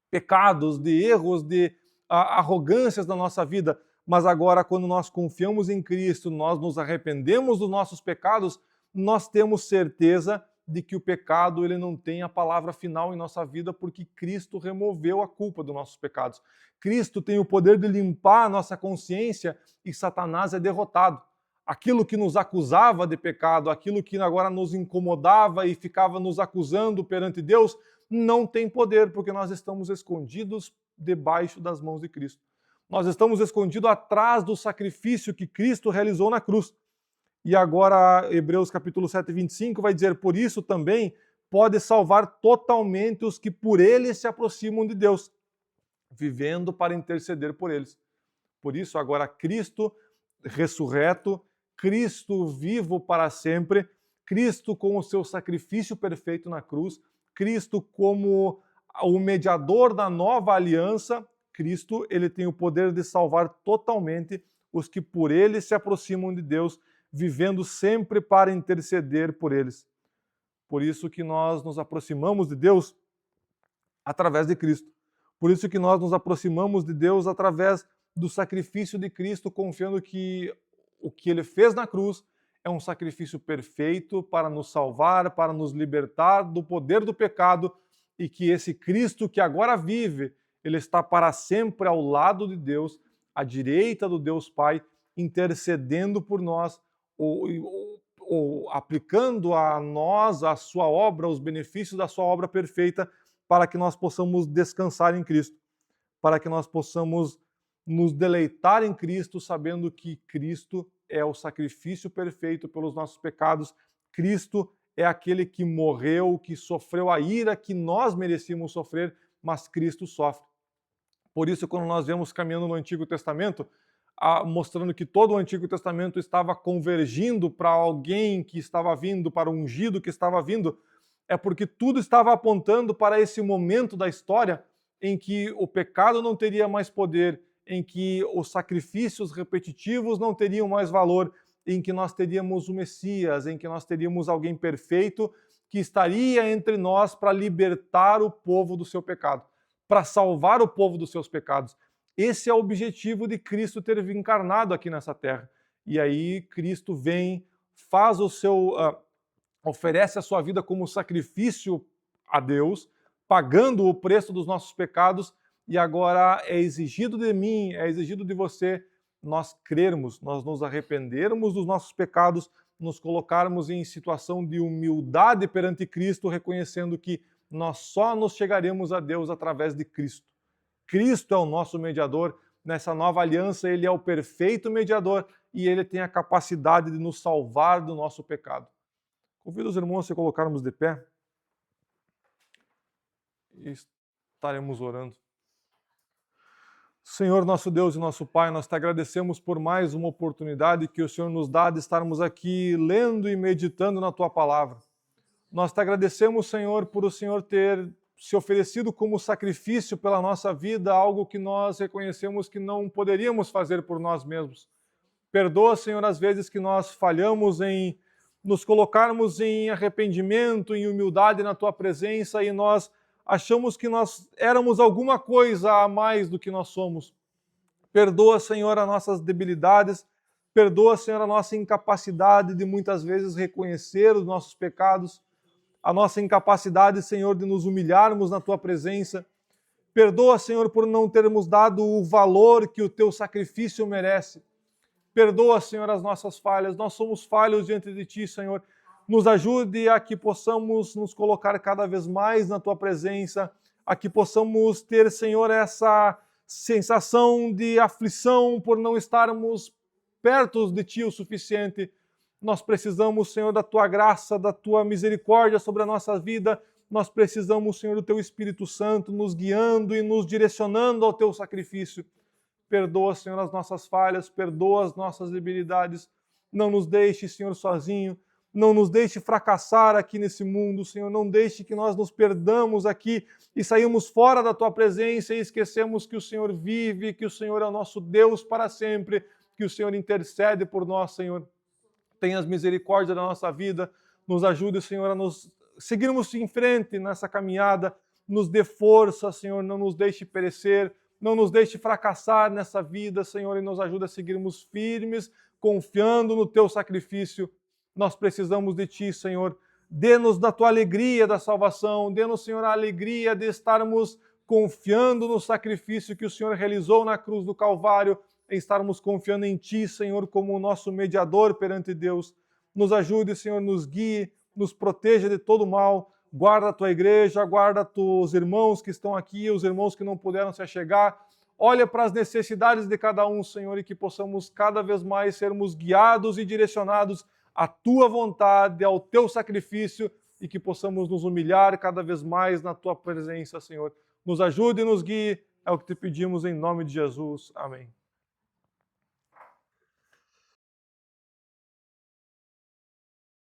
pecados, de erros, de arrogâncias na nossa vida, mas agora quando nós confiamos em Cristo, nós nos arrependemos dos nossos pecados, nós temos certeza de que o pecado ele não tem a palavra final em nossa vida, porque Cristo removeu a culpa dos nossos pecados. Cristo tem o poder de limpar a nossa consciência e Satanás é derrotado. Aquilo que nos acusava de pecado, aquilo que agora nos incomodava e ficava nos acusando perante Deus, não tem poder, porque nós estamos escondidos debaixo das mãos de Cristo. Nós estamos escondidos atrás do sacrifício que Cristo realizou na cruz. E agora, Hebreus capítulo 7, 25, vai dizer, por isso também pode salvar totalmente os que por ele se aproximam de Deus, vivendo para interceder por eles. Por isso, agora, Cristo ressurreto, Cristo vivo para sempre, Cristo com o seu sacrifício perfeito na cruz, Cristo como o mediador da nova aliança, Cristo ele tem o poder de salvar totalmente os que por ele se aproximam de Deus, vivendo sempre para interceder por eles. Por isso que nós nos aproximamos de Deus através de Cristo. Por isso que nós nos aproximamos de Deus através do sacrifício de Cristo, confiando que o que ele fez na cruz é um sacrifício perfeito para nos salvar, para nos libertar do poder do pecado, e que esse Cristo que agora vive, ele está para sempre ao lado de Deus, à direita do Deus Pai, intercedendo por nós, ou aplicando a nós a sua obra, os benefícios da sua obra perfeita, para que nós possamos descansar em Cristo, para que nós possamos nos deleitar em Cristo, sabendo que Cristo é o sacrifício perfeito pelos nossos pecados. Cristo é aquele que morreu, que sofreu a ira que nós merecíamos sofrer, mas Cristo sofre. Por isso, quando nós vemos caminhando no Antigo Testamento, mostrando que todo o Antigo Testamento estava convergindo para alguém que estava vindo, para o ungido que estava vindo, é porque tudo estava apontando para esse momento da história em que o pecado não teria mais poder, em que os sacrifícios repetitivos não teriam mais valor, em que nós teríamos o Messias, em que nós teríamos alguém perfeito que estaria entre nós para libertar o povo do seu pecado, para salvar o povo dos seus pecados. Esse é o objetivo de Cristo ter encarnado aqui nessa terra. E aí Cristo vem, faz o seu, oferece a sua vida como sacrifício a Deus, pagando o preço dos nossos pecados, e agora é exigido de mim, é exigido de você, nós crermos, nós nos arrependermos dos nossos pecados, nos colocarmos em situação de humildade perante Cristo, reconhecendo que nós só nos chegaremos a Deus através de Cristo. Cristo é o nosso mediador, nessa nova aliança ele é o perfeito mediador e ele tem a capacidade de nos salvar do nosso pecado. Convido os irmãos a se colocarmos de pé e estaremos orando. Senhor, nosso Deus e nosso Pai, nós te agradecemos por mais uma oportunidade que o Senhor nos dá de estarmos aqui lendo e meditando na Tua Palavra. Nós te agradecemos, Senhor, por o Senhor ter se oferecido como sacrifício pela nossa vida, algo que nós reconhecemos que não poderíamos fazer por nós mesmos. Perdoa, Senhor, as vezes que nós falhamos em nos colocarmos em arrependimento, em humildade na Tua presença e nós achamos que nós éramos alguma coisa a mais do que nós somos. Perdoa, Senhor, as nossas debilidades, perdoa, Senhor, a nossa incapacidade de muitas vezes reconhecer os nossos pecados, a nossa incapacidade, Senhor, de nos humilharmos na Tua presença. Perdoa, Senhor, por não termos dado o valor que o Teu sacrifício merece. Perdoa, Senhor, as nossas falhas. Nós somos falhos diante de Ti, Senhor. Nos ajude a que possamos nos colocar cada vez mais na Tua presença, a que possamos ter, Senhor, essa sensação de aflição por não estarmos perto de Ti o suficiente. Nós precisamos, Senhor, da Tua graça, da Tua misericórdia sobre a nossa vida. Nós precisamos, Senhor, do Teu Espírito Santo nos guiando e nos direcionando ao Teu sacrifício. Perdoa, Senhor, as nossas falhas, perdoa as nossas debilidades. Não nos deixe, Senhor, sozinho. Não nos deixe fracassar aqui nesse mundo, Senhor. Não deixe que nós nos perdamos aqui e saímos fora da Tua presença e esquecemos que o Senhor vive, que o Senhor é o nosso Deus para sempre, que o Senhor intercede por nós, Senhor. Tenhas misericórdia da nossa vida, nos ajude, Senhor, a nos seguirmos em frente nessa caminhada, nos dê força, Senhor, não nos deixe perecer, não nos deixe fracassar nessa vida, Senhor, e nos ajude a seguirmos firmes, confiando no Teu sacrifício. Nós precisamos de Ti, Senhor. Dê-nos da Tua alegria da salvação, dê-nos, Senhor, a alegria de estarmos confiando no sacrifício que o Senhor realizou na cruz do Calvário, em estarmos confiando em Ti, Senhor, como o nosso mediador perante Deus. Nos ajude, Senhor, nos guie, nos proteja de todo mal. Guarda a Tua igreja, guarda os irmãos que estão aqui, os irmãos que não puderam se achegar. Olha para as necessidades de cada um, Senhor, e que possamos cada vez mais sermos guiados e direcionados à Tua vontade, ao Teu sacrifício, e que possamos nos humilhar cada vez mais na Tua presença, Senhor. Nos ajude e nos guie, é o que te pedimos em nome de Jesus. Amém.